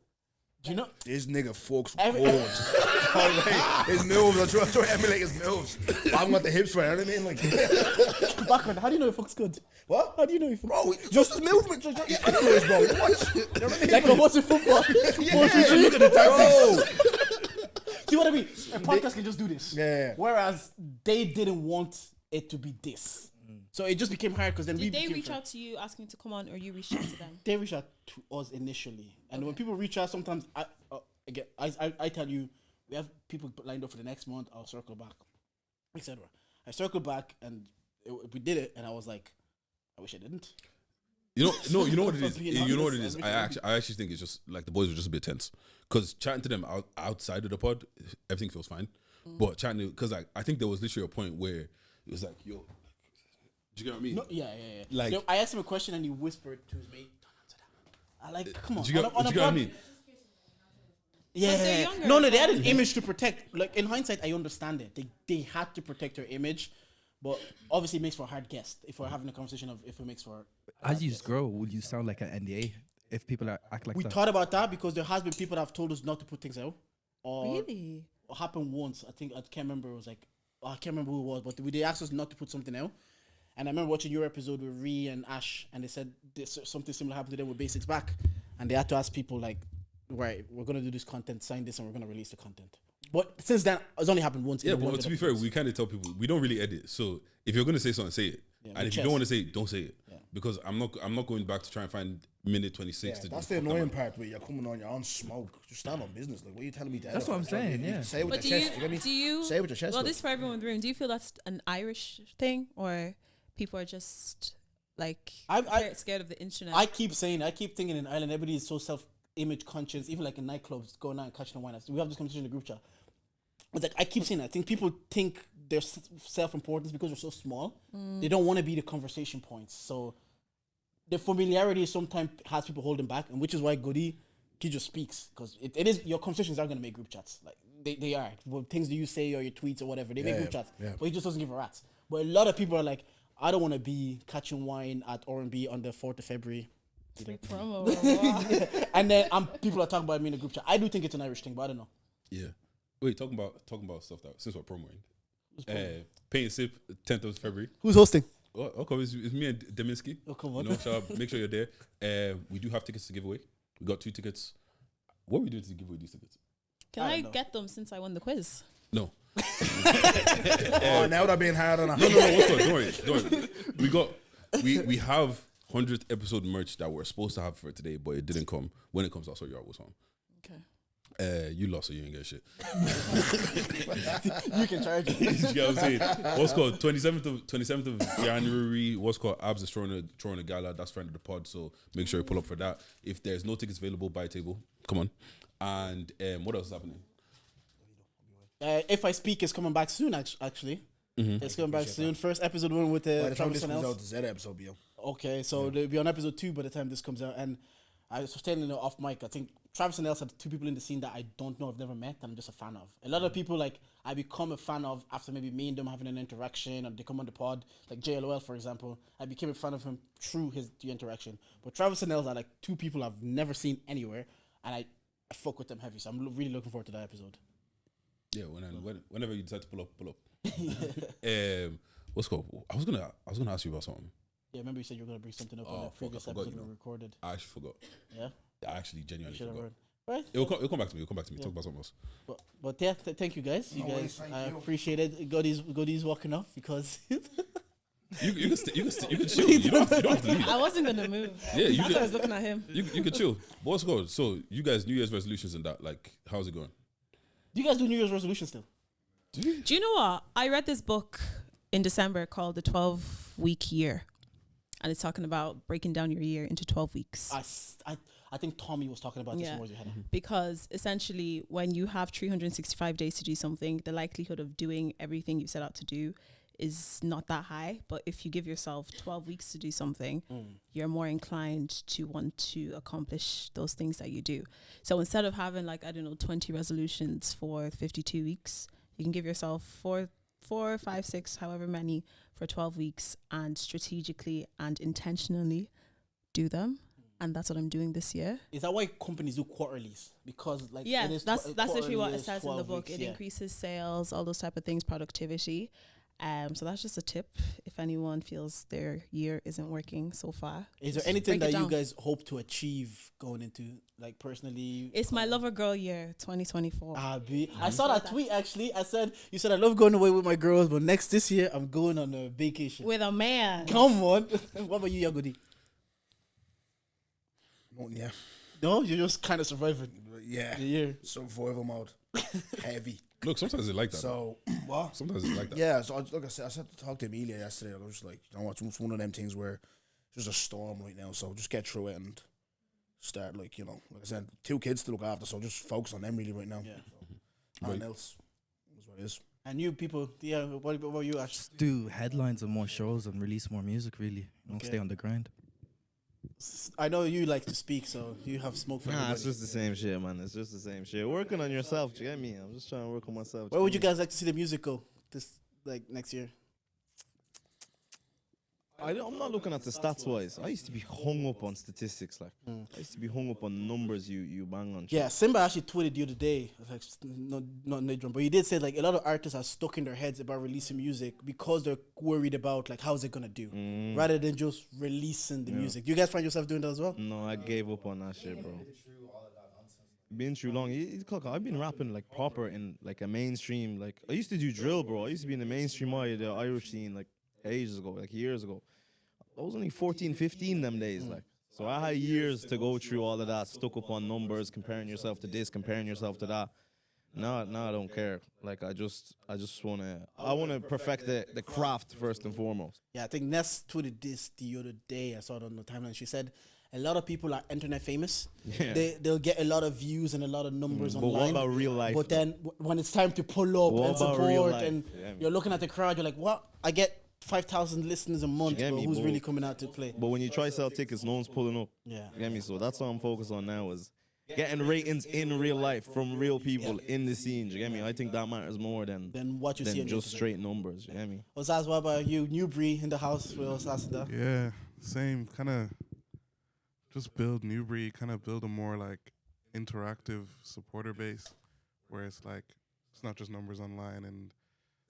Do you know? This nigga fucks Every- cold. His moves, I'm trying to emulate his moves. I'm got the hips for it, you know what I mean? Like, Background. How do you know he fucks good? what? How do you know he fucks? Bro, just his movement. Just anyways, bro. What? You know what I mean? Like what's in football? 4-3-3. Look at the tactics. See what I mean? A podcast can just do this. Yeah. Whereas they didn't want it to be this. So it just became hard because then we Did they became reach friends. out to you asking to come on, or you reached out to them? They reach out to us initially, and when people reach out, sometimes I tell you we have people lined up for the next month. I'll circle back, etc. I circled back, and we did it, and I was like, I wish I didn't. You know what it is. Being You know what it honest, is. I I actually think it's just like the boys were just a bit tense because chatting to them outside of the pod, everything feels fine. But chatting because like I think there was literally a point where it was like, yo, do you get what I mean? No, yeah. Like- I asked him a question, and he whispered to his mate, "Don't answer that." I like, come on. Do you get on what a I pod- mean? Yeah. they're younger No, as they had well. an image to protect. Like in hindsight, I understand it. They had to protect their image, but obviously it makes for a hard guest if we're having a conversation of if it makes for. As you grow, will you sound like an NDA if people act like We that? thought about that because there has been people that have told us not to put things out. Or Really? It happened once. I can't remember. It was like I can't remember who it was, but they asked us not to put something out. And I remember watching your episode with Ree and Ash, and they said something similar happened to them with Basics Back, and they had to ask people like, "Right, we're gonna do this content, sign this, and we're gonna release the content." But since then, it's only happened once. in Yeah, the but 100 to be fair, episodes. we kind of tell people we don't really edit. So if you're gonna say something, say it. Yeah, And if you chest. don't want to say it, don't say it. Yeah. Because I'm not going back to try and find minute 26 to That's do the fuck that, annoying man. part where you're coming on your own smoke. Just stand on business. Like, what are you telling me to That's edit what I'm for? saying, You yeah. Say it with But your chest. You get me? do you Say it with your chest. Well, though. this is for everyone in the room. Do you feel that's an Irish thing, or people are just like scared of the internet? I keep thinking in Ireland, everybody is so self-image conscious. Even like in nightclubs, going out and catching the wine. We have this conversation in the group chat. It's like I keep saying, I think people think their self-importance because they're so small. They don't want to be the conversation points. So the familiarity sometimes has people holding back, and which is why Goody, he just speaks because it is your conversations are going to make group chats. Like they are. Well, things that you say or your tweets or whatever, they make group chats. yeah. But he just doesn't give a rat's. But a lot of people are like, I don't want to be catching wine at R&B on the 4th of February. Free promo. Wow. And then people are talking about me in the group chat. I do think it's an Irish thing, but I don't know. Yeah. Wait, talking about stuff that since we're promoting. Pay and Sip, 10th of February. Who's hosting? Oh, okay, it's me and Deminsky. Oh, come on. You know, so make sure you're there. We do have tickets to give away. We got 2 tickets. What are we doing to give away these tickets? Can I I don't know. get them since I won the quiz? No. Oh, now they're being hard on. No. What's good? Don't worry. We have 100th episode merch that we're supposed to have for today, but it didn't come. When it comes, I'll sort you out what's on. Okay. You lost, so you ain't get shit. You can charge it. You get what I'm saying? What's called 27th of January. What's called Abs is throwing a gala. That's friend of the pod, so make sure you pull up for that. If there's no tickets available, buy a table. Come on. And what else is happening? If I Speak is coming back soon, actually. It's coming back soon. First episode one with By the time Travis this and comes else. out, the Z episode be out. Okay, so they'll be on episode 2 by the time this comes out. And I was telling off mic, I think Travis and Els had 2 people in the scene that I don't know, I've never met, and I'm just a fan of. A lot of people, like, I become a fan of after maybe me and them having an interaction, and they come on the pod, like JLOL, for example. I became a fan of him through the interaction. But Travis and Els are, like, 2 people I've never seen anywhere, and I fuck with them heavy, so I'm really looking forward to that episode. Yeah, whenever you decide to pull up. What's called? I was gonna ask you about something. Yeah, remember you said you were going to bring something up Oh, on the fuck, I previous forgot, episode you know. we recorded. I actually forgot. Yeah? I actually You genuinely should have forgot. heard. Right? It'll come back to me. Yeah. Talk about something else. But yeah, thank you guys. You No guys, worries, thank I you. appreciate it. Goddy's walking off because You can chill. You don't have to leave. I wasn't gonna move. Yeah, you That's why I was can, looking at him. you can chill. But what's good? So you guys, New Year's resolutions and that, like, how's it going? do you guys do New Year's resolutions still? Do you know what? I read this book in December called The 12-Week Year. And it's talking about breaking down your year into 12 weeks. I think Tommy was talking about this Yeah. more as you had. Because essentially, when you have 365 days to do something, the likelihood of doing everything you set out to do is not that high. But if you give yourself 12 weeks to do something, you're more inclined to want to accomplish those things that you do. So instead of having 20 resolutions for 52 weeks, you can give yourself 4, 5, 6, however many for 12 weeks and strategically and intentionally do them. and that's what I'm doing this year. Is that why companies do quarterlies? Because like Yeah, it is that's literally what quarterly it is says in the 12 book. weeks, It increases sales, all those type of things, productivity. So that's just a tip if anyone feels their year isn't working so far. Is there Just anything break it that you down. guys hope to achieve going into like personally? It's my lover girl year, 2024. I saw that tweet actually. I said you said I love going away with my girls, but this year I'm going on a vacation. With a man. Come on. What about you, Yagudi? Yeah. No, you're just kind of surviving Yeah. the year. Survival mode. Heavy. Look, sometimes it's like that. So, what? Sometimes it's like that. Yeah, so like I said to talk to Amelia yesterday. I was just like, you know what, it's one of them things where it's just a storm right now. So just get through it and start, like, you know, like I said, 2 kids to look after. So just focus on them really right now. Yeah. Nothing else is what it is. And you people, yeah, what about you, Ash? Just do headlines and more shows and release more music, really. You know, Okay. stay on the grind. I know you like to speak, so you have smoke for Nah, everybody. it's just the same shit, man. It's just the same shit. Working on yourself, do you get me? I'm just trying to work on myself. Where would you guys like to see the music go this like next year? I'm not looking at the stats wise. I used to be hung up on statistics, like I used to be hung up on numbers you bang on. Yeah, Simba actually tweeted the other day, like not drum, but he did say like a lot of artists are stuck in their heads about releasing music because they're worried about like how's it gonna do, rather than just releasing the music. Do you guys find yourself doing that as well? No, I gave up on that shit, bro. Been through long. I've been rapping like proper in like a mainstream. Like I used to do drill, bro. I used to be in the mainstream the Irish scene like ages ago, like years ago. I was only 14, 15 them days, like. So I had years to go through all of that, stuck up on numbers, comparing yourself to this, comparing yourself to that. Now I don't care. Like I just wanna perfect the craft first and foremost. Yeah, I think Ness tweeted this the other day. I saw it on the timeline. She said a lot of people are internet famous. Yeah. They'll get a lot of views and a lot of numbers But online. what about real life? But then when it's time to pull up What and about real support life? and Yeah, you're looking at the crowd, you're like, what? I get 5,000 listeners a month, get but me, who's bro? really coming out to play? But when you try sell tickets, no one's pulling up. Yeah. You get me? So that's what I'm focused on now is getting ratings in real life from real people in the scene. You get me? I think that matters more than Then what you see on just YouTube. straight numbers. You get me? Osaz, what about you? Newbury in the house with Osaz there. Yeah, same. Kind of just build Newbury, kind of build a more like interactive supporter base where it's like, it's not just numbers online and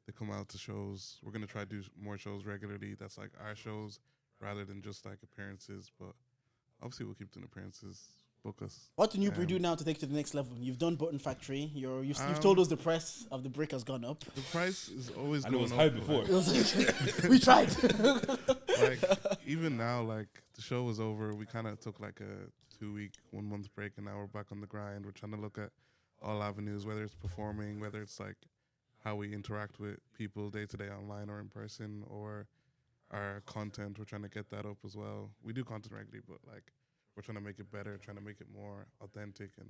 they come out to shows. We're going to try to do more shows regularly. That's like our shows rather than just like appearances. But obviously we'll keep doing appearances. Book us. What do Newbury do now to take it to the next level? You've done Button Factory. You've Um, told us the price of the brick has gone up. The price is always I know it going was high up. before. It was like, we tried. Like even now, like the show was over. We kind of took like a 2-week, 1 month break, and now we're back on the grind. We're trying to look at all avenues, whether it's performing, whether it's like how we interact with people day to day online or in person, or our content. We're trying to get that up as well. We do content regularly, but like we're trying to make it better, trying to make it more authentic and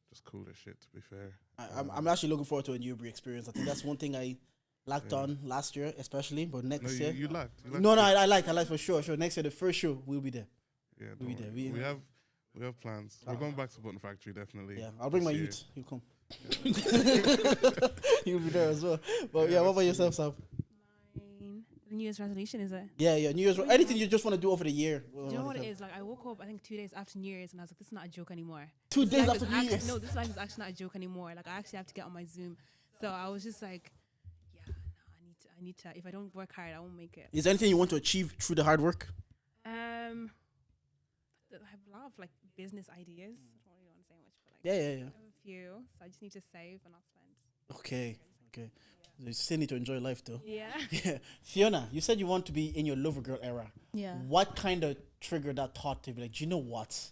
just cooler shit. To be fair, I'm actually looking forward to a Newbury experience. I think that's one thing I lacked on last year, especially. But no, next you, year, you lacked. no, I like for sure. Next year, the first show, we'll be there. Yeah, we'll be don't there. worry. We have plans. We're going back to Button Factory definitely. Yeah, I'll bring this my year. youth. He'll come. He'll be there as well. But yeah, what about yourself, Sam? Mine. The New Year's resolution, is it? Yeah, New Year's. Anything you just want to do over the year. Do you know what it is? Like, I woke up, I think 2 days after New Year's, and I was like, this is not a joke anymore. 2 This days life after is New act- Year's. No, this life is actually not a joke anymore. Like, I actually have to get on my Zoom. So I was just like, yeah, no, I need to. If I don't work hard, I won't make it. Is there anything you want to achieve through the hard work? I have a lot of like business ideas. I don't really want to say much, but like, Yeah. I have a few. So I just need to save and not spend. Okay. You still need to enjoy life, though. Yeah. Yeah. Fiona, you said you want to be in your lover girl era. Yeah. What kind of triggered that thought to be like, do you know what?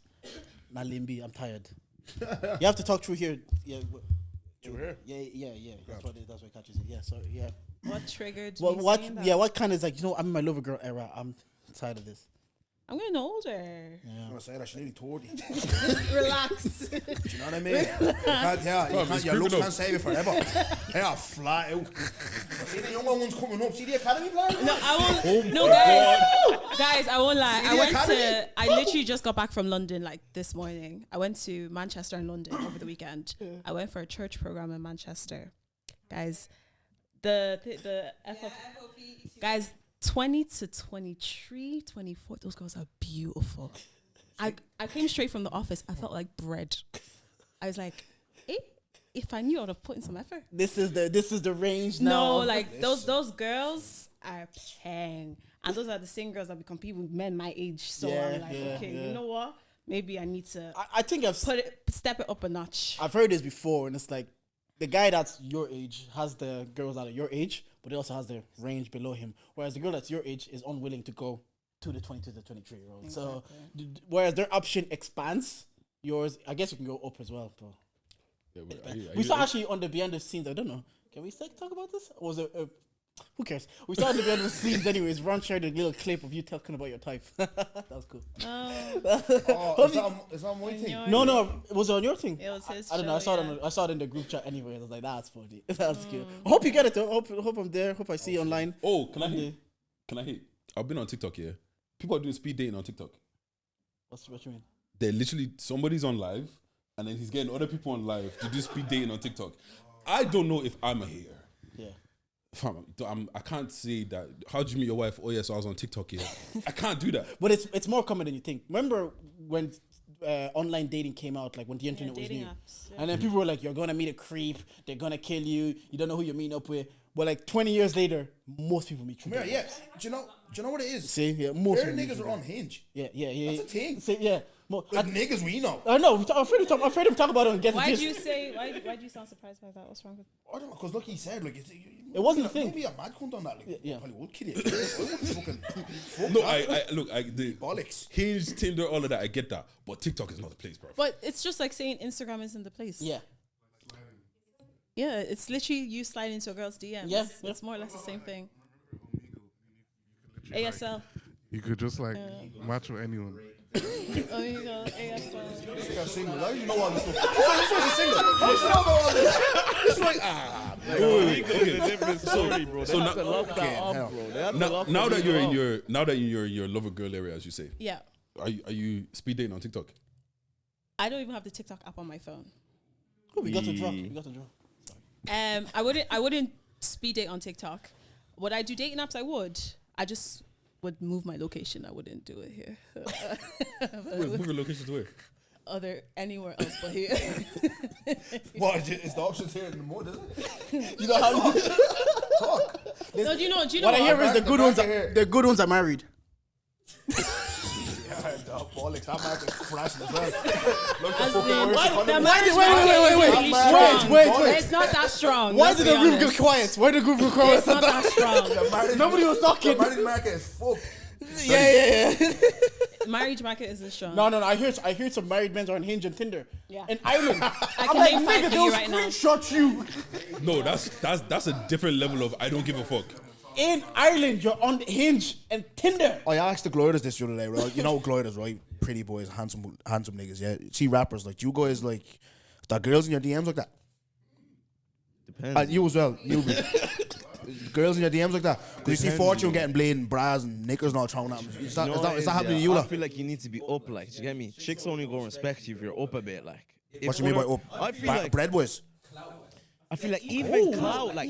Nalimbi, I'm tired. You have to talk through here. Yeah. Through here? Yeah. That's what it catches it. Yeah, sorry. Yeah. What triggered Well, me what? saying that? Yeah, what kind is like, you know, I'm in my lover girl era. I'm tired of this. I'm getting older. Yeah. I'm gonna say that she's nearly 40. Relax. Do you know what I mean? Your looks can't save it forever. They are flat out. See the younger ones coming up. See the academy plan? No, I Oh won't. No, guys, I won't lie. See the I literally just got back from London like this morning. I went to Manchester and London over the weekend. I went for a church program in Manchester. Guys, the FOP, guys, 20 to 23, 24, those girls are beautiful. I came straight from the office. I felt like bread. I was like, if I knew, I would have put in some effort. This is the range now. No, like those girls are paying. And those are the same girls that we compete with men my age. So I'm like, you know what? Maybe I need to I think step it up a notch. I've heard this before, and it's like the guy that's your age has the girls that are your age, but he also has the range below him. Whereas the girl that's your age is unwilling to go to the 22 to 23 year old. Exactly. So whereas their option expands, yours, I guess you can go up as well. Bro. Yeah, We saw actually on the behind the scenes. I don't know. Can we talk about this? Or was it? Who cares? We saw on the behind the scenes. Anyways, Ron shared a little clip of you talking about your type. That was cool. Is that my thing? No, it was on your thing. It was his. I don't know. show, I saw it in the group chat anyway. I was like, that's funny. That's cute. I hope you get it though. Hope I'm there. Hope I see you online. Oh, can I hit? I've been on TikTok here. People are doing speed dating on TikTok. What you mean? They're literally somebody's on live, and then he's getting other people on live to do speed dating on TikTok. I don't know if I'm a hater. Yeah. I can't say that. How do you meet your wife? Oh yes, I was on TikTok here. I can't do that. But it's more common than you think. Remember when online dating came out, like when the internet was new, and then people were like, "You're gonna meet a creep. They're gonna kill you. You don't know who you're meeting up with." But like 20 years later, most people meet true. Yeah. Do you know what it is? See, yeah, most Their people niggas are on Hinge. Yeah. That's a thing. See, yeah. Like niggas we know. I know. I'm afraid to talk about it and get Why the do you gist. say? Why do you sound surprised by that? What's wrong with? I don't know, because look, he said like It wasn't a thing. Maybe a mad cunt on that. Like, Yeah. probably would kill you. Fuck No, that. the Bollocks. Hinge, Tinder, all of that. I get that, but TikTok is not the place, bro. But it's just like saying Instagram isn't the place. Yeah. Yeah, it's literally you sliding into a girl's DMs. Yeah. It's more or less the same thing. Literally, like, ASL. you could just like match with anyone. Oh, you go ASL. You're single. How do you know all this stuff? This one's single. How do you know about all this? It's like Now that you're in your lover girl area, as you say, Yeah. are you speed dating on TikTok? I don't even have the TikTok app on my phone. Oh, we got to draw. I wouldn't speed date on TikTok. Would I do dating apps? I would. I just would move my location. I wouldn't do it here. Move your location to where? Anywhere else but here. what? Is the options here in the mode, isn't it? You know how Talk. No, do you know what I hear is the good ones are married. Bollocks. That market crashing as well. Wait. It's not that strong. Why did the room get quiet? Why did the group get quiet? It's not that strong. Nobody was talking. The marriage market is fucked. Yeah. Marriage market isn't strong. No. I heard some married men are on Hinge and Tinder. Yeah. In Ireland. I can name five for you right now. Screenshot you. No, that's a different level of I don't give a fuck. In Ireland, you're on Hinge and Tinder. I asked the Gloiders this the other day, right? You know Gloiders, right? Pretty boys, handsome niggas, yeah. See rappers, like, do you guys, like, that girls in your DMs like that? Depends. You as well. You girls in your DMs like that? Because you see Fortune getting bleeding bras and knickers and all thrown at them. Is that happening to you, I lot? feel like you need to be up, like, do you get me? Chicks only go respect you if you're up a bit, like. What you mean by up? I feel like bread boys. I feel like even clout. No,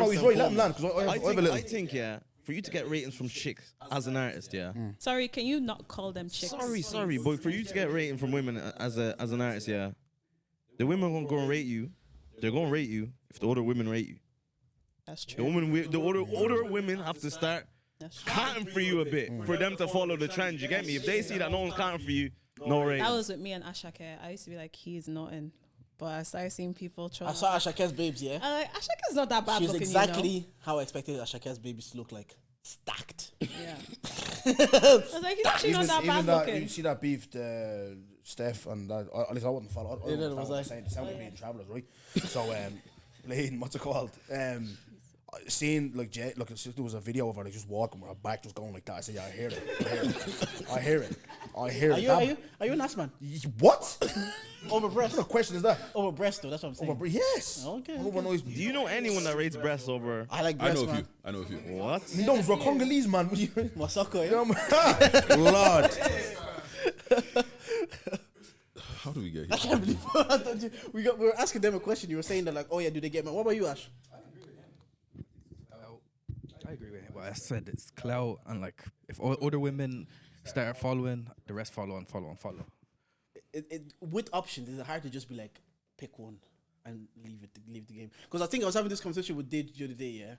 he's First right. and Let him land, foremost. because I have a little. I think, yeah, for you to get ratings from chicks as an artist, yeah. Sorry, can you not call them chicks? Sorry, but for you to get rating from women as an artist, yeah, the women gonna go and rate you. They're gonna rate you if the other women rate you. That's The true. other women have to start That's true. counting for you a bit for them to follow the trend. You get me? If they see that no one's counting for you, no rating. That was with me and Ashake. I used to be like, he's nothing. But I started seeing people try. I saw Ashake's babes, yeah. I'm like, Ashake's not that bad She's looking, exactly how I expected Ashake's babies to look like. Stacked. Yeah. I was like, he's actually not that bad looking. You see that beef, Steph, and that. At least I wouldn't follow. I Yeah, don't that was know like- saying. They sound like being travellers, right? So, Lane, what's it called? Seeing like Jay, look, there was a video of her like just walking with her back just going like that. I said, yeah, I hear it. I hear it. Are you an ass man? What? Over breast. What kind of question is that? Over breast, though. That's what I'm saying. Yes. Okay. Knows Do you know anyone that rates breasts over? I like I breast, know a man. few. I know a few. What? No, bro, Congolese man. Masako, Yeah, Lord. How do we get I here? can't believe we were asking them a question. You were saying that like, oh yeah, do they get married? What about you, Ash? I agree with what I said. It's clout, and like if other women start following, the rest follow and follow and follow. With options, it's hard to just be like pick one and leave the game. Because I think I was having this conversation with Dave the other day. Yeah,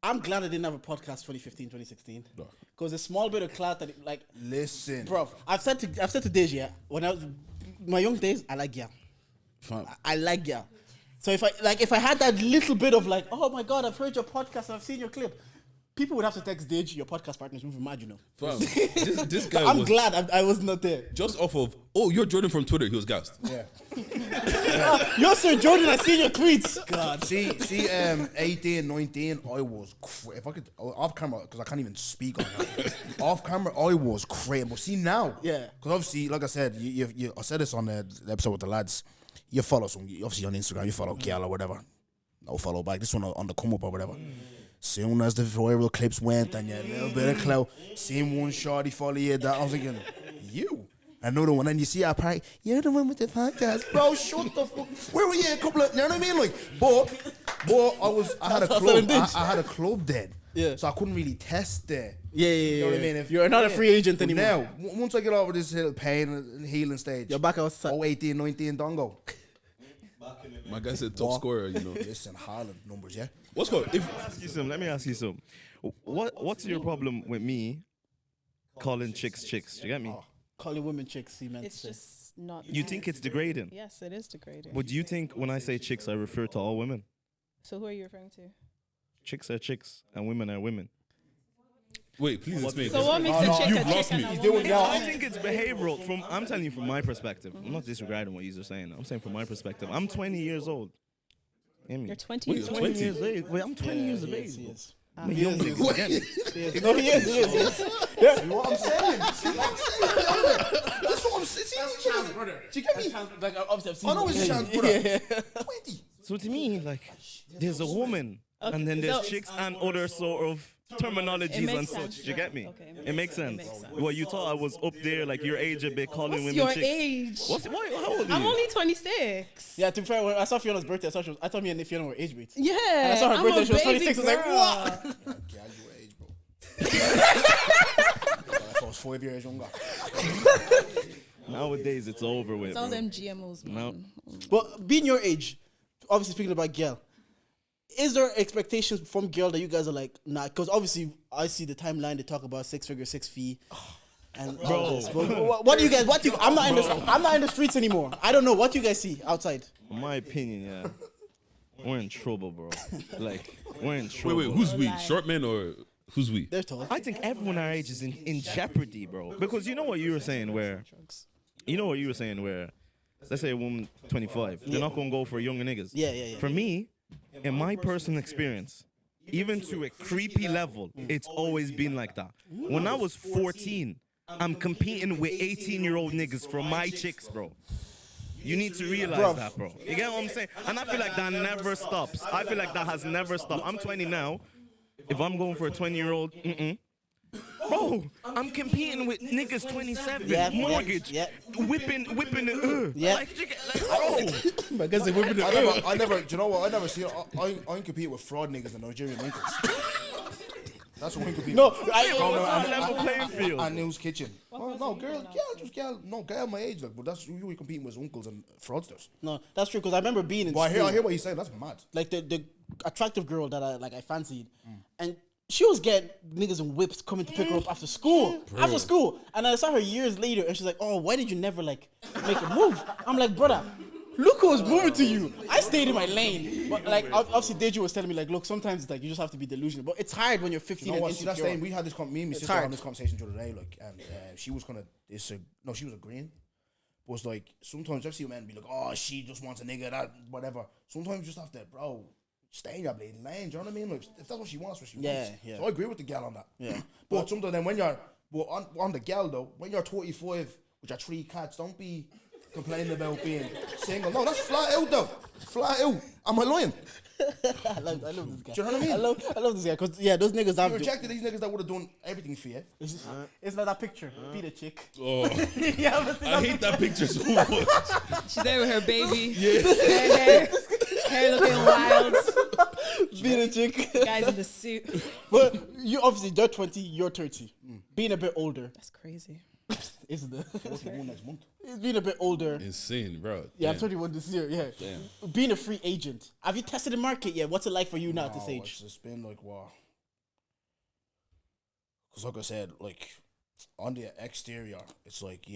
I'm glad I didn't have a podcast 2015, 2016. Because a small bit of clout that like Listen, bro, I've said to Dave, yeah, when I was my young days, I like I like So if I had that little bit of like, oh my god, I've heard your podcast, I've seen your clip, people would have to text Dage, your podcast partner's moving mad, you know. Fam, this guy I'm was glad I was not there. just off of, oh, you're Jordan from Twitter. He was gassed. yeah. Yo, Sir Jordan, I seen your tweets. God. See, 18, 19, I was if I could off camera because I can't even speak on that. Off camera, I was crazy. But see now, Yeah. because obviously, like I said, I said this on the episode with the lads. You follow some, obviously on Instagram, you follow Gal or whatever. No follow back. This one on the come up or whatever. Soon as the viral clips went and you had a little bit of clout, same one shorty follow you. That I was thinking, you. Another one, and you see our party, you're the one with the podcast, bro. Shut the fuck. Where were you? A couple of, you know what I mean? Like, but I had a club. I had a club then, Yeah. so I couldn't really test there. Yeah. You know what I mean? If You're not a free agent But anymore. now, once I get over this little pain and healing stage, You're back outside. 18, 19, don't go. My guy said top scorer, you know. Listen, Haaland numbers, yeah. What's called? If Let me ask you something. What's your problem with me calling chicks? Do you get me? Calling women chicks, he meant It's to say. just not. You think it's degrading? Yes, it is degrading. But do you think when I say chicks, I refer to all women? So who are you referring to? Chicks are chicks and women are women. wait, please explain. So what makes a chick you've a chick lost and me. a He's woman? I think it's behavioral. I'm telling you from my perspective. I'm not disregarding what you're saying. I'm saying from my perspective. I'm 20 years old. Hear me? You're 20 Wait, years you're old. 20? years old. Wait, I'm 20 years of He age. is, he bro. is. I'm a young nigga. Get me? He is. No, he is. See what I'm saying? See what I'm saying? That's what I'm saying. See, brother. do you get me? Like, obviously, I've seen I know it's a chance, brother. Yeah. 20. So to me, like, there's a woman, and then there's so- chicks and other sort of terminologies makes and sense. such. Do you get me? Okay, it makes sense. makes sense. Well, you thought I was up there, like your age a bit, calling What's women your chicks. age? How old are I'm you? only 26. Yeah, to be fair, when I saw Fiona's birthday, I thought me and Fiona were age mates. Yeah. And I saw her I'm birthday, a she was baby 26. I was like, girl. what? Yeah, your age, bro. I thought I was 5 years younger. Nowadays, it's over with. It's all bro. them GMOs, man. No. But being your age, obviously speaking about girl, is there expectations from girl that you guys are like, nah? Because obviously I see the timeline, they talk about 6 figure, 6 fee. And all this. But what do you guys? I'm not in the streets anymore. I don't know. What do you guys see outside? In my opinion, yeah, we're in trouble, bro. Like, we're in trouble. wait, who's we? Short men or who's we? They're tall. I think everyone our age is in jeopardy, bro. Because you know what you were saying where, let's say a woman 25, they're not gonna go for younger niggas. Yeah. For me, in my personal experience, even to a creepy level, it's always been like that. When I was 14, I'm competing with 18-year-old niggas for my chicks, bro. You need to realize that, bro. You get what I'm saying? And I feel like that never stops. I feel like that has never stopped. I'm 20 now. If I'm going for a 20-year-old, bro, I'm competing with niggas 27, Yeah, mortgage, yeah. whipping the, Yeah. like, bro. Because they were I never, do you know what? I never see it. I compete with fraud niggas and Nigerian uncles. That's what we compete No, with. It's a level playing field. And News Kitchen. Oh, no, girl my age, like, but that's you were competing with uncles and fraudsters. No, that's true. Because I remember being in But I school, hear what he's saying. That's mad. like the attractive girl that I fancied, and she was getting niggas and whips coming to pick her up after school. After school, and I saw her years later, and she's like, "Oh, why did you never like make a move?" I'm like, "Brother, look who was moving to you." I stayed in my lane, but like obviously Deji was telling me like, "Look, sometimes it's like you just have to be delusional." But it's hard when you're 15 You know what? and See, that's insecure. the thing. We had this. Me and my sister hard. had this conversation the other day. Like, and she was kind of she was agreeing. But it's like sometimes I've seen men be like, "Oh, she just wants a nigga that whatever." Sometimes you just have to, bro. Stay in your bleeding lane, do you know what I mean? Like, if that's what she wants, what she wants. Yeah. So I agree with the gal on that. Yeah. But sometimes then when you're, on the gal though, when you're 25 with your 3 cats, don't be complaining about being single. No, that's flat out though. Flat out. Am I lying? I love this guy. Do you know what I mean? I love this guy because those niggas You have. rejected these niggas that would have done everything for you. It's not that picture. Be the chick. Oh, Yeah, but I hate that picture so much. She's there with her baby. Yeah. Hair looking wild. Being a chick. Guys in the suit. But you obviously, they're 20, you're 30. Being a bit older, That's crazy. isn't it? 41 next month. It's being a bit older. Insane, bro. Yeah, I'm Damn. 21 this year, yeah. Damn. Being a free agent. Have you tested the market yet? What's it like for you now at this No, age? It's been like what? Because like I said, like on the exterior, it's like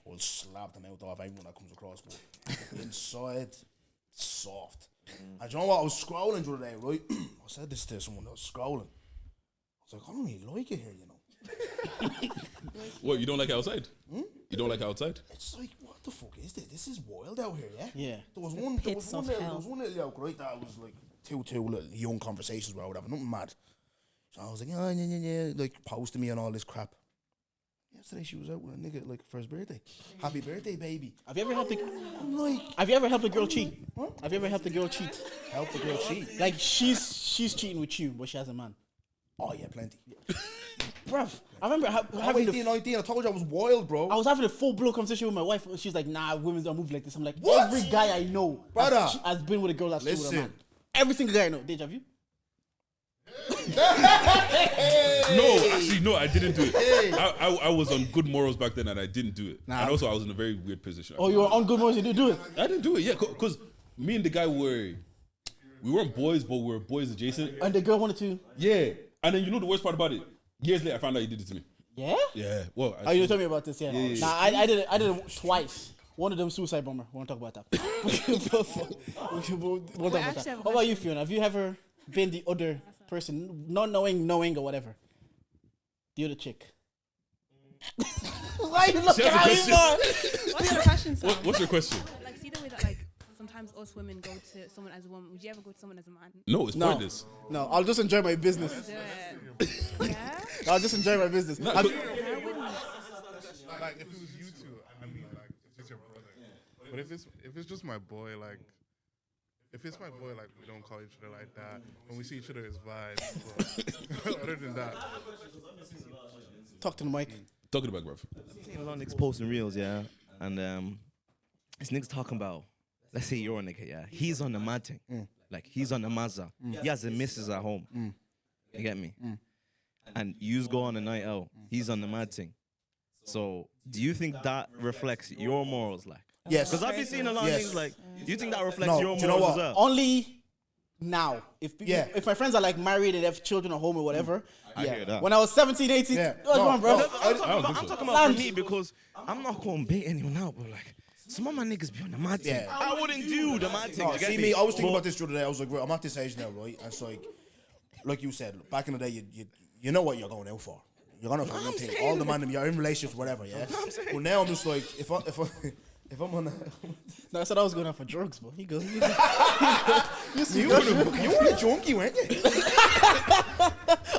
we'll slap the mouth off anyone that comes across, but inside, it's soft. And you know what? I was scrolling the other day, right? I said this to someone that was scrolling. I was like, I don't really like it here, you know. What, you don't like outside? You don't like outside? It's like, what the fuck is this? This is wild out here, yeah? Yeah. There was one pits of hell. little yoke, right? That was like two little young conversations where I would have nothing mad. So I was like, yeah, like posting me and all this crap. Yesterday she was out with a nigga like for his birthday. Happy birthday, baby. Have you ever helped a, I'm like, have you ever helped a girl cheat? Have you ever helped a girl cheat? help the girl cheat. Like she's cheating with you, but she has a man. Oh yeah, plenty. Bruv, I remember I having was the 19, I told you I was wild, bro. I was having a full-blown conversation with my wife. She's like, nah, women don't move like this. I'm like, What? every guy I know Brother. has been with a girl that's cheated with a man. Listen. Every single guy I know. Did have you? No, actually, no, I didn't do it. I was on good morals back then and I didn't do it. Nah. And also, I was in a very weird position. Oh, you were on good morals, you didn't do it? I didn't do it, yeah, because me and the guy we weren't boys, but we were boys adjacent. And the girl wanted to... Yeah. And then you know the worst part about it? Years later, I found out he did it to me. Yeah? Yeah. Well, Oh, you told me about this, yeah. Yeah. Nah, I did it twice. One of them suicide bomber. We won't talk about that. we won't talk about actually that. have a What about you, Fiona? Have you ever been the other person, not knowing or whatever? The other chick. Why you looking She has a at me, question. man? What's your question, Sam? What's your question? Like, see the way that like sometimes us women go to someone as a woman. Would you ever go to someone as a man? No, it's No. pointless. No, I'll just enjoy my business. Do it. Yeah. I'll just enjoy my business. No, Have- but- I wouldn't. Like if it was you two, I mean, like it's just your brother. But if it's just my boy, like if it's my boy, like we don't call each other like that. When we see each other, it's vibes. But other than that, Talk to the mic. Talking about, bruv. Seen a lot of niggas posting reels, yeah, and this niggas talking about, let's say you're a nigga, yeah, he's on the mad thing, like he's on the Mazda, he has a missus at home, you get me, and you go on a night out, he's on the mad thing. So do you think that reflects your morals, like? Yes. Because I've been seeing a lot Yes. of things like, do you think that reflects No, your do you know morals what? as well? Only now. Yeah. If my friends are like married and have children at home or whatever. I hear that. When I was 17, 18, Yeah. come No, on, bro. no, I'm talking so. about Lance. for me because I'm not going to bait anyone out, but like, some of my niggas be on the mad thing. Yeah. I wouldn't do the mad thing. No, you get see me, I was thinking But- about this the other day. I was like, right, I'm at this age now, right? And it's like you said, back in the day, you know what you're going out for. You're going out for one thing. All the man, you're in relationships, whatever, yeah? But now I'm just like, if I'm on a... No, I said I was going out for drugs, but he goes. You were a junkie, weren't you?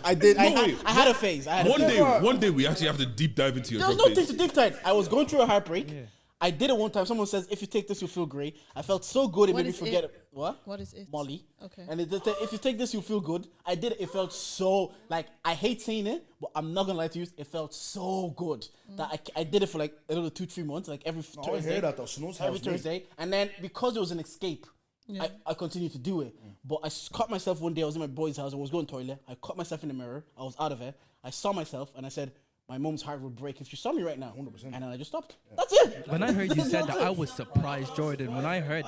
I did. wait. I had a phase. I had a phase. One day we actually have to deep dive into your There was drug no thing phase. to deep tight. I was going through a heartbreak. I did it one time. Someone says, if you take this, you'll feel great. I felt so good, it What made me is forget it? it. What? What is it? Molly. Okay. And if you take this, you'll feel good. I did it. It felt so, like, I hate saying it, but I'm not going to lie to you. It felt so good that I did it for like another 2-3 months, like every I Thursday. hear that though. Snow's Every house, mate. Thursday. And then because it was an escape, Yeah. I continued to do it. But I caught myself one day, I was in my boy's house, I was going to the toilet. I caught myself in the mirror. I was out of it. I saw myself and I said, my mom's heart would break if she saw me right now. 100%. And then I just stopped. That's it. When I heard you said that, I was surprised, Jordan. When I heard,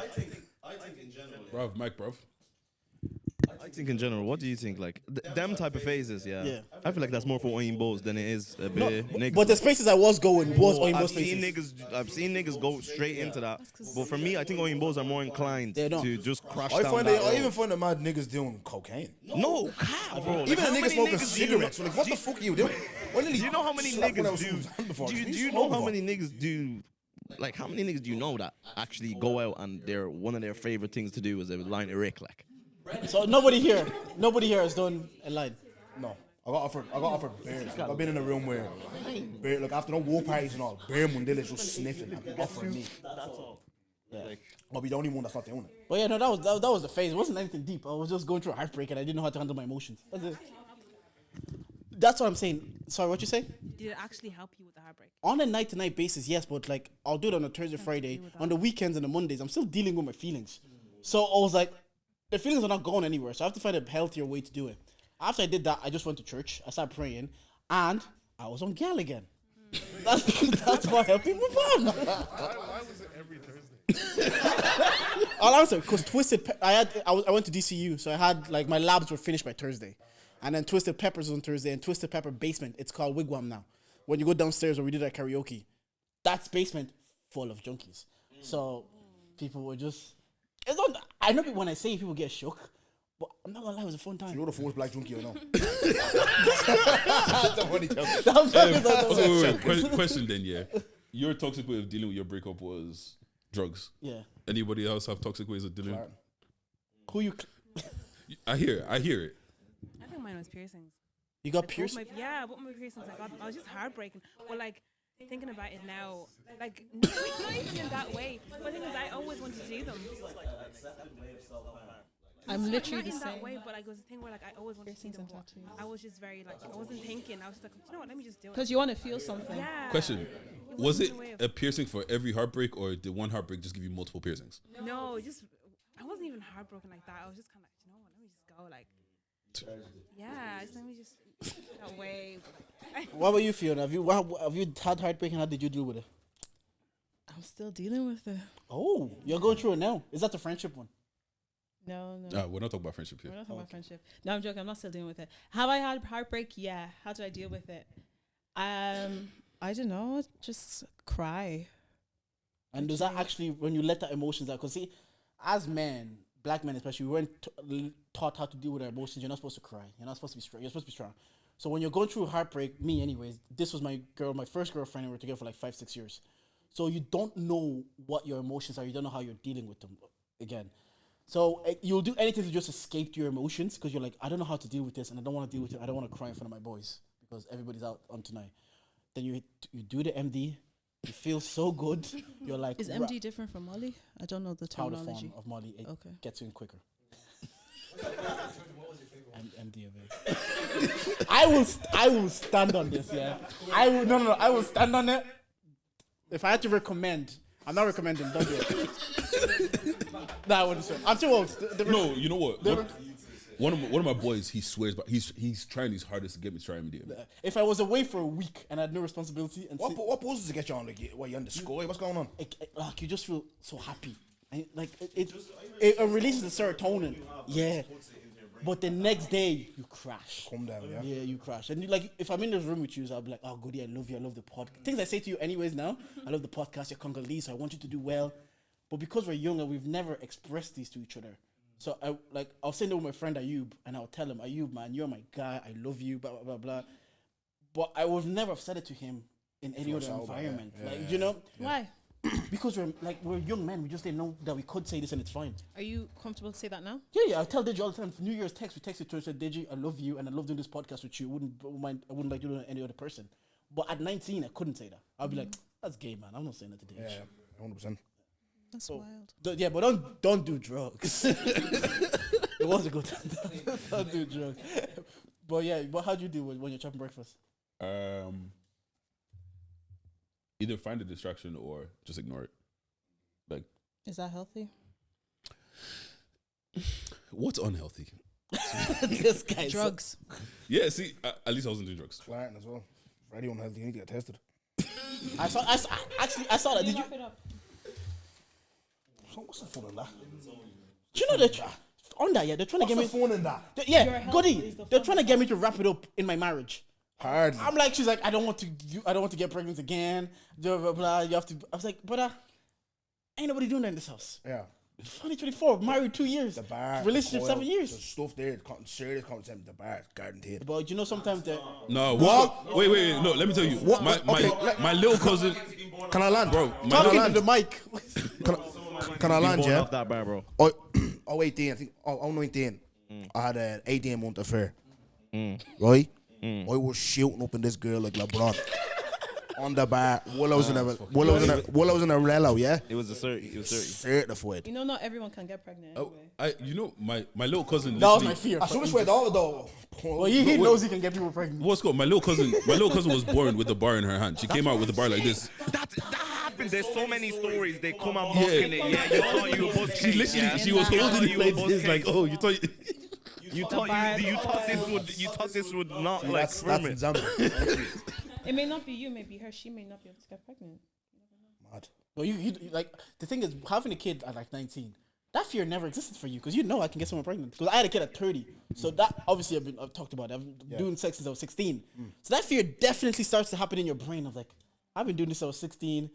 Bruv, Mike, bruv. I think in general, what do you think? Like, them type of phases, yeah. Yeah. I feel like that's more for Oimbos than it is a bit niggas. But the spaces I was going was Oimbo I've seen spaces. I've seen niggas go straight into that. But for me, I think Oimbos are more inclined They don't. to just crash I down find that I even road. find the mad niggas doing cocaine. No, cap, bro. Like, Even how the niggas many smoking niggas do you cigarettes. know- Like, what do the you- fuck are you doing? When did Do he you know how many slap one out niggas someone's do? hand before? Do He you smoked know how before. many niggas do? Like, how many niggas do you know that actually go out and their one of their favorite things to do is a line of Rick, like? So nobody here has done a line. No. I got offered beers. Like, I've been in a room where beer, like after no war parties and all, beer Mundilla's just sniffing and offering me. That's all. Yeah. I'll be the only one that's not doing it. But yeah, no, that was the phase. It wasn't anything deep. I was just going through a heartbreak and I didn't know how to handle my emotions. That's it. That's what I'm saying. Sorry, what you say? Did it actually help you with the heartbreak? On a night-to-night basis, yes, but like I'll do it on a Thursday, Friday. On the weekends and the Mondays, I'm still dealing with my feelings. So I was like, the feelings are not going anywhere. So I have to find a healthier way to do it. After I did that, I just went to church. I started praying, and I was on gal again. That's what helped me move on. Why was it every Thursday? I'll answer because I went to DCU, so I had like my labs were finished by Thursday, and then Twisted Peppers was on Thursday, and Twisted Pepper basement. It's called Wigwam now. When you go downstairs where we did that karaoke, that's basement full of junkies. So people were just. It's not. I know when I say people get shook, but I'm not gonna lie, it was a fun time. You're the first black junkie I know. Wait. Question then, yeah. Your toxic way of dealing with your breakup was drugs. Yeah. Anybody else have toxic ways of dealing? Who you? I hear it. I think mine was piercings. You got Both pierced? both my piercings. I was just heartbreaking. But like thinking about it now, like not even in that way. But the thing is, I always wanted to do them. I'm literally Not the in that same. way, but like it was a thing where like I always wanted to do them. Piercings and tattoos. I was just very like I wasn't thinking. I was just like, you know what? Let me just do it. Because you want to feel something. Yeah. Question: It Was it wasn't in a way of- a piercing for every heartbreak, or did one heartbreak just give you multiple piercings? No, just I wasn't even heartbroken like that. I was just kind of like, you know what? Let me just go. Like, yeah, just let me just that way. What about you, Fiona? Have you had heartbreak, and how did you deal with it? I'm still dealing with it. Oh, you're going through it now. Is that the friendship one? No. We're not talking about friendship We're here. not talking about friendship. No, I'm joking. I'm not still dealing with it. Have I had heartbreak? Yeah. How do I deal with it? I don't know. Just cry. And does that actually, when you let that emotions out, because see, as men, black men especially, we weren't taught how to deal with our emotions. You're not supposed to cry. You're not supposed to be strong. You're supposed to be strong. So when you're going through heartbreak, me anyways, this was my first girlfriend, and we were together for like 5-6 years. So you don't know what your emotions are. You don't know how you're dealing with them again. So you'll do anything to just escape your emotions because you're like, I don't know how to deal with this, and I don't want to deal with it. I don't want to cry in front of my boys because everybody's out on tonight. Then you do the MD. You feel so good. You're like, Is MD different from Molly? I don't know the powder terminology. form of Molly. It Okay. gets you in quicker. MD of it. I will stand on this. Yeah. I will stand on it. If I had to recommend, I'm not recommending. Don't do it. No, I wouldn't say. I'm too old. No, you know what? One of my boys, he swears, but he's trying his hardest to get me to try MDMA. If I was away for a week and I had no responsibility, and What poses to get you on? Like, what, you in the sky? What's going on? like you just feel so happy, and like it releases the serotonin. Yeah, but the next day you crash. Calm down, yeah. Yeah, you crash, and you, like if I'm in this room with you, so I'll be like, oh, goody, I love you, I love the podcast. Things I say to you, anyways. Now I love the podcast. You're Congolese, so I want you to do well. But because we're younger, we've never expressed these to each other. So I'll send over my friend Ayub, and I'll tell him, Ayub, man, you're my guy. I love you. Blah blah blah blah. But I would never have said it to him in any other environment. Yeah. Like Yeah. you know, Why? because we're young men. We just didn't know that we could say this and it's fine. Are you comfortable to say that now? Yeah. I tell Deji all the time. For New Year's text, we text each other. Said, Deji, I love you, and I love doing this podcast with you. I wouldn't like doing it with any other person. But at 19, I couldn't say that. I'd be like, that's gay, man. I'm not saying that to Deji. Yeah, 100%. That's wild. Yeah, but don't do drugs. It was a good time. Don't do drugs. But yeah, but how do you do when you're chopping breakfast? Either find a distraction or just ignore it. Like, Is that healthy? what's unhealthy? This guy. Drugs. Yeah, see, at least I wasn't doing drugs. Clarence as well. Very unhealthy. You need to get tested. I saw that. Did you? So what's the fun in that? Do you know they're on that? Yeah, they're trying to What's get the me. fun in that? Yeah, Your health goody. is the They're fun trying to get me to wrap it up in my marriage. Hard. I'm like, she's like, I don't want to get pregnant again. Blah blah blah. You have to. I was like, but ain't nobody doing that in this house. Yeah. 2024, married 2 years. The bar. Relationship the 7 coil, years. The stuff there, serious content. The bar, guaranteed. But you know, sometimes the No, wait, no, let me tell you. What? My little cousin, Can I land, bro, my talking little, to the mic. Can I land, Born yeah? off that bar, bro. Oh, 18, I think. Oh, 19. I had an 18-month affair. Right? I was shooting up in this girl like LeBron. On the bar. While I was in a relo, yeah? It was a cert. It was 30. Certified. You know, not everyone can get pregnant anyway. my little cousin. That was my literally- fear. I should have swear all though. Well, he knows he can get people pregnant. What's called? My little cousin was born with the bar in her hand. She came out with the bar like this. happen. There's so many stories. They come out mocking it. Yeah, you thought you were buzz She literally, she was holding it like this, like, oh, you thought. You thought this would not See, like that's firm it. example. It may not be you, maybe her. She may not be able to get pregnant. Mad. Well, you like the thing is having a kid at like 19. That fear never existed for you because you know I can get someone pregnant. Because I had a kid at 30, so that obviously I've talked about it. I've been doing sex since I was 16. So that fear definitely starts to happen in your brain of like, I've been doing this since I was 16.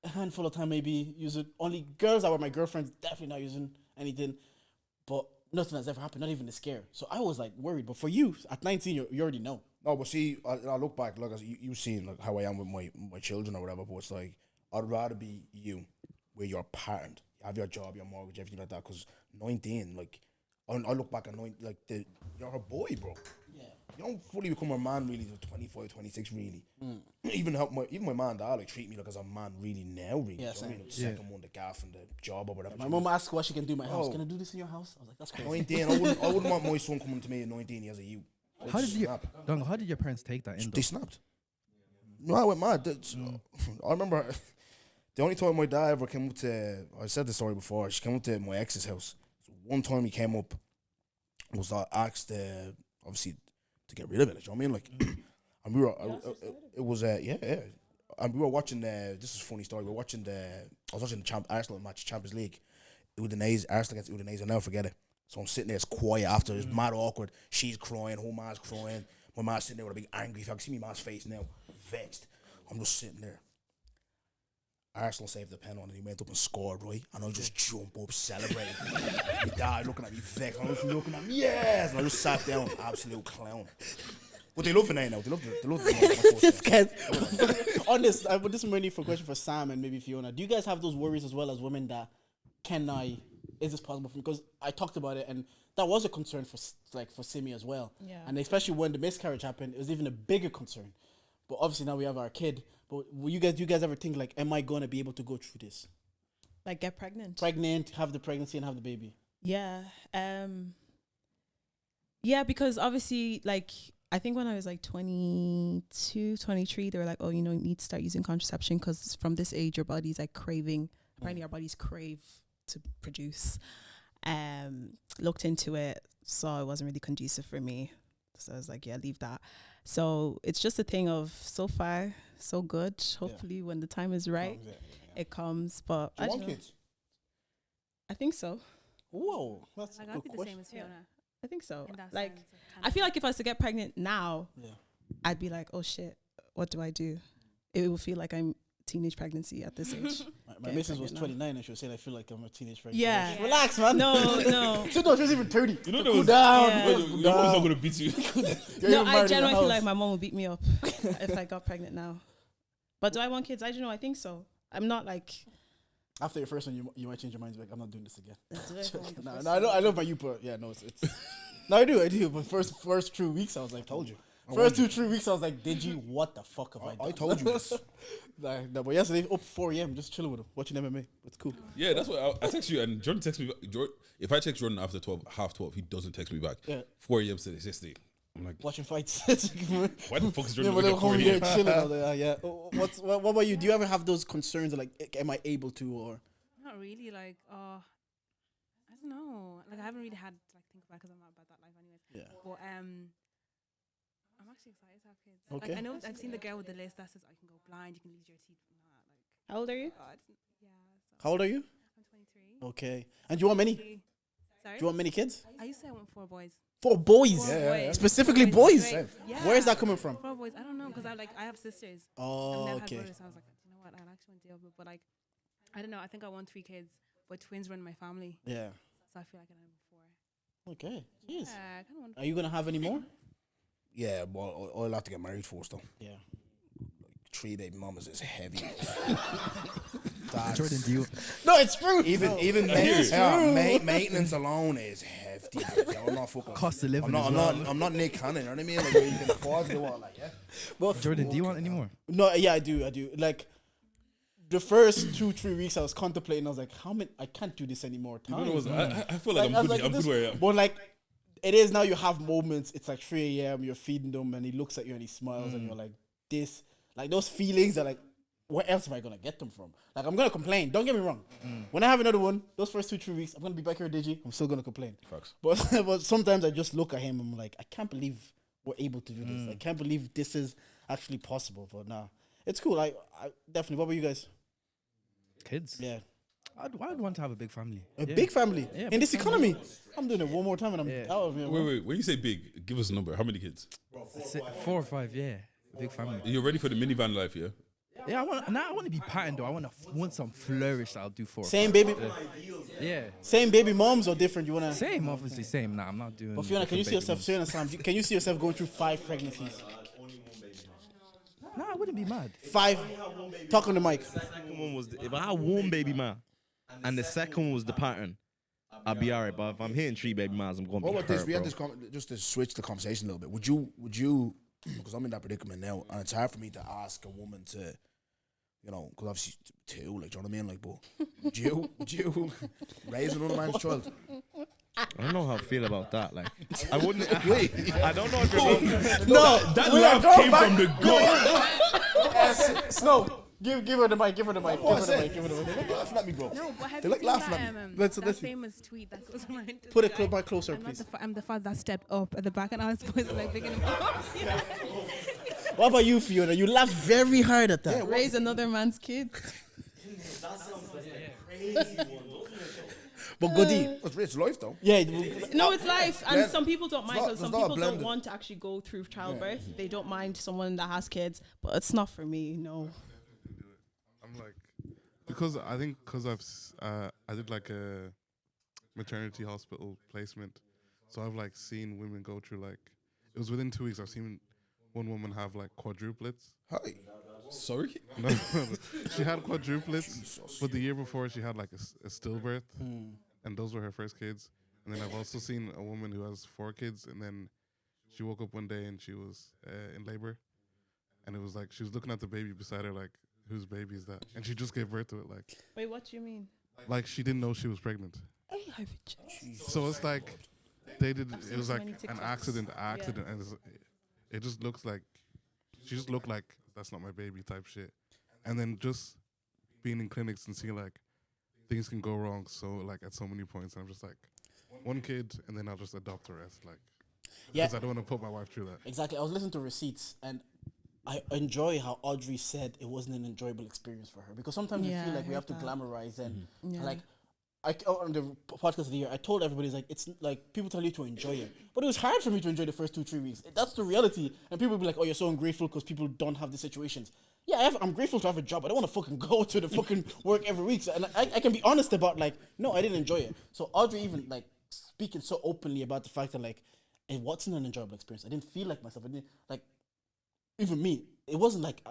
A handful of time maybe using only girls that were my girlfriends, definitely not using anything. But nothing has ever happened, not even a scare. So I was like worried. But for you, at 19, you already know. No, but see, I look back, look, as you've seen like how I am with my children or whatever. But it's like I'd rather be you, where you're parent, you have your job, your mortgage, everything like that. Because 19, like I look back at 19, like you're a boy, bro. Yeah. You don't fully become a man really till 25, 26, really. Even my mom and dad like treat me like as a man really now, really. Yeah, So I mean, like, same. second one, the gaff and the job or whatever. My mom asked what she can do in my house. Oh. Can I do this in your house? I was like, that's crazy. 19, I wouldn't want my son coming to me at 19. He has a you. How did how did your parents take that in? They snapped. No, I went mad. I remember the only time my dad ever came up to, I said the story before, she came up to my ex's house. So one time he came up, was asked, obviously, to get rid of it. Like, you know what I mean? Like, and we were, it was, yeah. And we were watching, this is a funny story, I was watching the Arsenal match, Champions League. Udinese, Arsenal against Udinese, I'll never forget it. So I'm sitting there, it's quiet after, it's mad awkward. She's crying, her mom's crying. My mom's sitting there with a big angry face. I can see my mom's face now, vexed. I'm just sitting there. Arsenal saved the penalty and he went up and scored, right? And I just jump up, celebrating. My dad looking at me vexed. I was looking at me, yes! And I just sat down, absolute clown. But they love it now. They love it. This guy's on this. But this is mainly for a question for Sam and maybe Fiona. Do you guys have those worries as well as women that is this possible for me? Because I talked about it and that was a concern for Simi as well. Yeah. And especially when the miscarriage happened, it was even a bigger concern. But obviously now we have our kid. But do you guys ever think like, am I going to be able to go through this? Like get pregnant. Have the pregnancy and have the baby. Yeah. Yeah, because obviously, like, I think when I was like 22, 23, they were like, oh, you need to start using contraception because from this age, your body's like craving. Apparently, our bodies crave to produce. Looked into it, saw it wasn't really conducive for me. So I was like, yeah, leave that. So it's just a thing of so far, so good. Hopefully, when the time is right, it comes. But Do you want kids? I think so. Whoa, that's Like a I'd good be the question. same as Fiona. I think so. In that Like, sense of kind I of- feel like if I was to get pregnant now, Yeah. I'd be like, oh shit, what do I do? It will feel like I'm teenage pregnancy at this age. My Getting missus was pregnant now. 29 and she was saying, I feel like I'm a teenage pregnant. Yeah. Like, relax, man. No. She was even 30. You know, Cool there was down. Yeah. Cool your mom's not down. gonna beat you. You're No, even I married in genuinely the feel like house. my mom will beat me up if I got pregnant now. But do I want kids? I don't know. I think so. I'm not like. After your first one, you might change your mind. Like, I'm not doing this again. Do I want the No, first I know about you, but yeah, no, it's no, I do. But first 2 weeks, I was like, Told you. First 2-3 weeks, I was like, did you? What the fuck have I done? I told you this. No, but yesterday, up 4 a.m., just chilling with him, watching MMA. It's cool. Yeah, that's what I text you, and Jordan texts me back. If I text Jordan after 12, half 12, he doesn't text me back. Yeah. 4 a.m. said yesterday. I'm like, Watching fights. why the fuck is Yeah, Jordan but looking they're at 4 home here a.m.? chilling. I was like, yeah. What about you? Do you ever have those concerns of like, am I able to or? Not really. Like, I don't know. Like, I haven't really had to like think about because I'm not about that life anyways. Yeah. But I'm actually excited to have kids. Okay. Like, I know I've seen the girl with the list that says I can go blind, you can lose your teeth from that. Like, How old are you? God, yeah. So How old are you? I'm 23. Okay. And do you want many? Do Sorry. you want many kids? I used to say I want 4 boys. 4 boys. Four Yeah, boys. Specifically Four boys. Great. Yeah. Where is that coming from? 4 boys. I don't know because I have sisters. I've Oh, never had okay. brothers. So I was like, you know what? I actually want to deal with, but like, I don't know. I think I want 3 kids, but twins run in my family, Yeah. so I feel like I don't have 4. Okay. Jeez. Yeah, I kind of want. Are you gonna have any more? Yeah, well, I'll have to get married first though. Yeah. 3 baby mamas is heavy. Jordan, do you? No, it's true. Even maintenance alone is hefty. Like, I'm not fucking. Cost of living I'm as not, well. I'm not Nick Cannon. You know what I mean? Like, where you can afford to do all like, yeah. But Jordan, do you want any more? no, yeah, I do. Like the first 2-3 weeks, I was contemplating. I was like, how many? I can't do this anymore. You know what it was? Time. I feel like I I'm was good. I'm this- good where I am. But like, it is now. You have moments. It's like 3 a.m. You're feeding them, and he looks at you and he smiles, and you're like, this, like those feelings are like, where else am I gonna get them from? Like, I'm gonna complain. Don't get me wrong. When I have another one, those first 2-3 weeks, I'm gonna be back here, Digi. I'm still gonna complain. Facts. But sometimes I just look at him. I'm like, I can't believe we're able to do this. I can't believe this is actually possible. But nah, it's cool. I definitely. What about you guys? Kids. Yeah, I'd want to have a big family. a big family Yeah, in big this family. economy. I'm doing it one more time, and I'm Yeah. out of here. bro. Wait. When you say big, give us a number. How many kids? 4 or 5, yeah. Big family. You're ready for the minivan life, yeah? Yeah, I want to be patterned though. I want some flourish. I'll do 4. or Same 5. baby, Yeah. same baby moms or different? You wanna? Same, obviously same. Nah, I'm not doing. But Fiona, can you see different yourself? baby Fiona, Sam, can you see yourself going through 5 pregnancies? moms. Nah, I wouldn't be mad. 5. Talk on the mic. Second one was if I had one baby man, and the second one was the pattern, I'd be alright. But if I'm hitting 3 baby mans, I'm going to What be about this? hurt, We had bro. this just to switch the conversation a little bit. Would you? Because I'm in that predicament now, and it's hard for me to ask a woman to, you know, because obviously 2, like, do you know what I mean? Like, but would you raise another man's child? I don't know how I feel about that. Like, I wouldn't. I don't know if you're. No, That laugh came from the gut. Snow. Give her the mic. Give her the mic. Give her the Say, mic. Give her the mic. They're laughing at me, bro. No, but have They you like seen laughing that, at me. Let's- that let's- famous tweet that goes around? Put it Like, closer, I'm not please. I'm the father that stepped up at the back, and I was supposed to like picking him up. What about you, Fiona? You laughed very hard at that. Raise another man's kid. But Goody, It's life, though. yeah, No, it's life, and Blend- some people don't mind not- because some it's not a people don't blended- want to actually go through childbirth. They don't mind someone that has kids, but it's not for me. No. I'm like, because I think because I did like a maternity hospital placement, so I've like seen women go through like, it was within 2 weeks. I've seen one woman have like quadruplets. Hi. Sorry? No, she had quadruplets, but the year before she had like a stillbirth, and those were her first kids. And then I've also seen a woman who has 4 kids, and then she woke up one day and she was in labor, and it was like she was looking at the baby beside her, like, whose baby is that? And she just gave birth to it, Wait, what do you mean? like she didn't know she was pregnant. So it's like they did. It was so like many an TikToks. accident, and it just looks like she just looked like that's not my baby type shit. And then just being in clinics and seeing like things can go wrong. So like at so many points, I'm just like 1 kid, and then I'll just adopt the rest. Like, yeah, because I don't want to put my wife through that. exactly. I was listening to Receipts, and I enjoy how Audrey said it wasn't an enjoyable experience for her, because sometimes we Yeah, feel I like we heard have to that. glamorize and Yeah. like. On the podcast of the year, I told everybody, it's like, it's like people tell you to enjoy it, but it was hard for me to enjoy the first 2-3 weeks. That's the reality, and people will be like, "Oh, you're so ungrateful because people don't have the situations." Yeah, I'm grateful to have a job. I don't want to fucking go to the fucking work every week, so, and I can be honest about like, no, I didn't enjoy it. So Audrey even like speaking so openly about the fact that like it wasn't an enjoyable experience. I didn't feel like myself. I didn't like even me. It wasn't like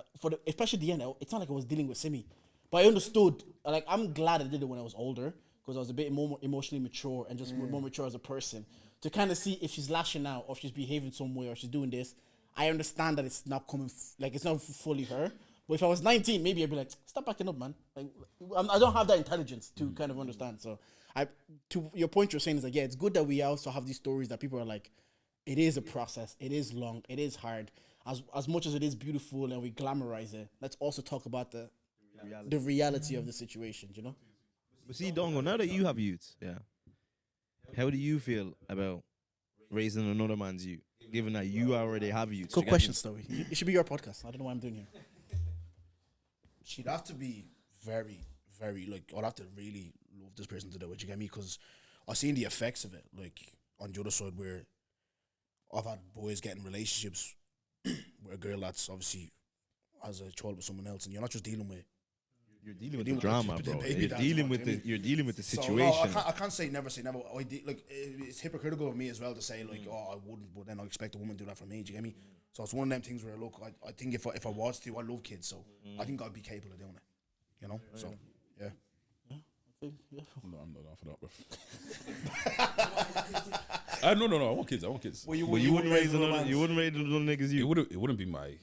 especially the end. It's not like I was dealing with Simi, but I understood. Like, I'm glad I did it when I was older, because I was a bit more emotionally mature and just more mature as a person, to kind of see if she's lashing out or if she's behaving some way or she's doing this. I understand that it's not coming, it's not fully her. But if I was 19, maybe I'd be like, stop backing up, man. Like, I don't have that intelligence to kind of understand. So, to your point, you're saying is like, yeah, it's good that we also have these stories that people are like, it is a process, it is long, it is hard. As much as it is beautiful and we glamorize it, let's also talk about the reality of the situation, you know? But see, Dongo, now that you have youths, yeah, how do you feel about raising another man's youth, given that you already have youths? Good question, Story. It should be your podcast. I don't know what I'm doing here. She'd have to be very, very, like, I'd have to really love this person to do it, you get me? Because I've seen the effects of it, like, on the other side, where I've had boys getting relationships where a girl that's obviously has a child with someone else, and you're not just dealing with. You're dealing with the drama, the bro. baby You're dance, dealing man, with do you the you're dealing with the So, situation. no, I can't say never. Like, it's hypocritical of me as well to say like, oh, I wouldn't, but then I expect a woman to do that for me. Do you get me? So it's one of them things where look, I think if I was to, I love kids, so I think I'd be capable of doing it. You know, so yeah. No, I'm not down for that, bro. No. I want kids. But you wouldn't raise another. You wouldn't raise little niggas. It You. wouldn't be my.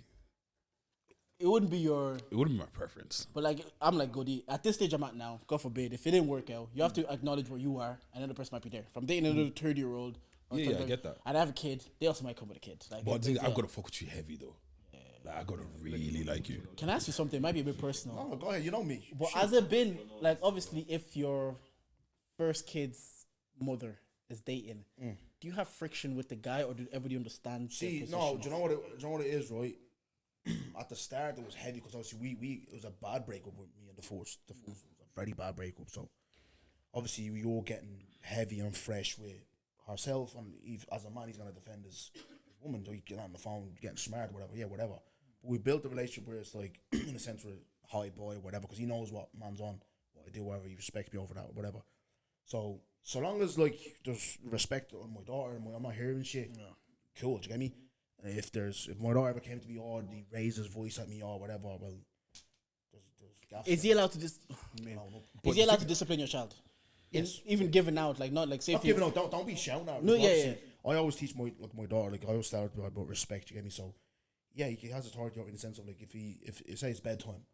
It wouldn't be your... It wouldn't be my preference. But like, I'm like, Goody, at this stage I'm at now, God forbid, if it didn't work out, you have to acknowledge where you are, and another person might be there. If I'm dating another 30-year-old, Yeah, I get that. and I have a kid, they also might come with a kid. Like, But I it's- think I've yeah. got to fuck with you heavy though. Like, I gotta really like you. Can I ask you something? It might be a bit personal. No, go ahead. You know me. But Shoot. has it been like obviously if your first kid's mother is dating, do you have friction with the guy or do everybody understand? See, no, do you know what it is, right? At the start, it was heavy because obviously it was a bad breakup with me and the force. The force was a very bad breakup. So obviously we all getting heavy and fresh with herself, and as a man, he's gonna defend his woman. So he get on the phone, getting smart, whatever. Yeah, whatever. But we built a relationship where it's like, in a sense, we're high boy, whatever, because he knows what man's on, what I do, whatever. He respects me over that, whatever. So long as like there's respect on my daughter, and I'm not hearing shit, cool. Do you get me? If my daughter ever came to me, or he raised his voice at me, or whatever, well, there's gaps. Is he allowed to is he allowed to discipline your child? Yes. Even giving out, like not like say Not if you giving out. Don't be shouting out. No, Like, yeah, obviously, I always teach my daughter. Like I always start about respect. You get me? So yeah, he has authority over in the sense of like if say it's bedtime,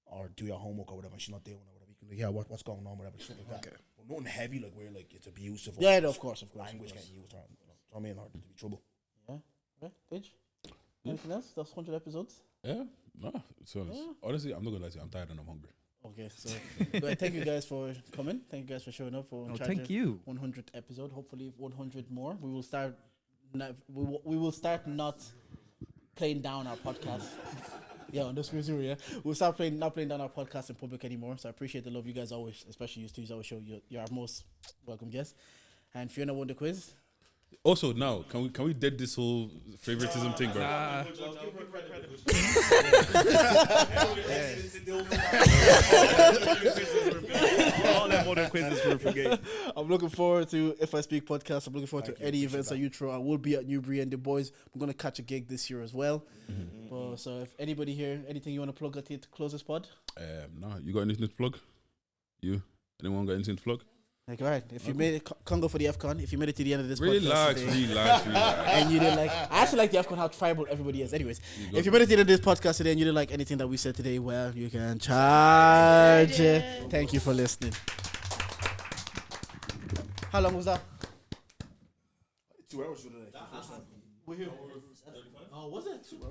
or do your homework or whatever, and she's not doing it or whatever, you can like, yeah, what's going on, whatever, stuff like that. But nothing heavy like where like it's abusive. Or Yeah, no, of course. language getting used. Or, you know what I mean? Or to be trouble. Yeah. Okay, Paige? Anything else? That's 100 episodes. Yeah, no. To be honest, honestly, I'm not gonna lie to you. I'm tired and I'm hungry. Okay, so but thank you guys for coming. Thank you guys for showing up for Thank you. 100th episode. Hopefully 100 more. We will start. We will start not playing down our podcast. Yeah, on the screen zero. Yeah, we'll start not playing down our podcast in public anymore. So I appreciate the love you guys always, especially you two, always show. You're our most welcome guest. And Fiona won the quiz. Also, now can we dead this whole favoritism thing, bro? All them other quizzes were forget. I'm looking forward to If I Speak podcast. I'm looking forward to any events that you throw. I will be at Newbury and the boys. I'm going to catch a gig this year as well. But, so if anybody here, anything you want to plug at to close this pod? No, you got anything to plug? You? Anyone got anything to plug? Like, all right, if you made it, Congo for the AFCON, if you made it to the end of this Relax, podcast today, relax. and you didn't like, I actually like the AFCON, how tribal everybody is. Anyways, if you made it to the end of this podcast today and you didn't like anything that we said today, well, you can charge it. Thank you for listening. How long was that? 2 hours today. We're here. Oh, was it?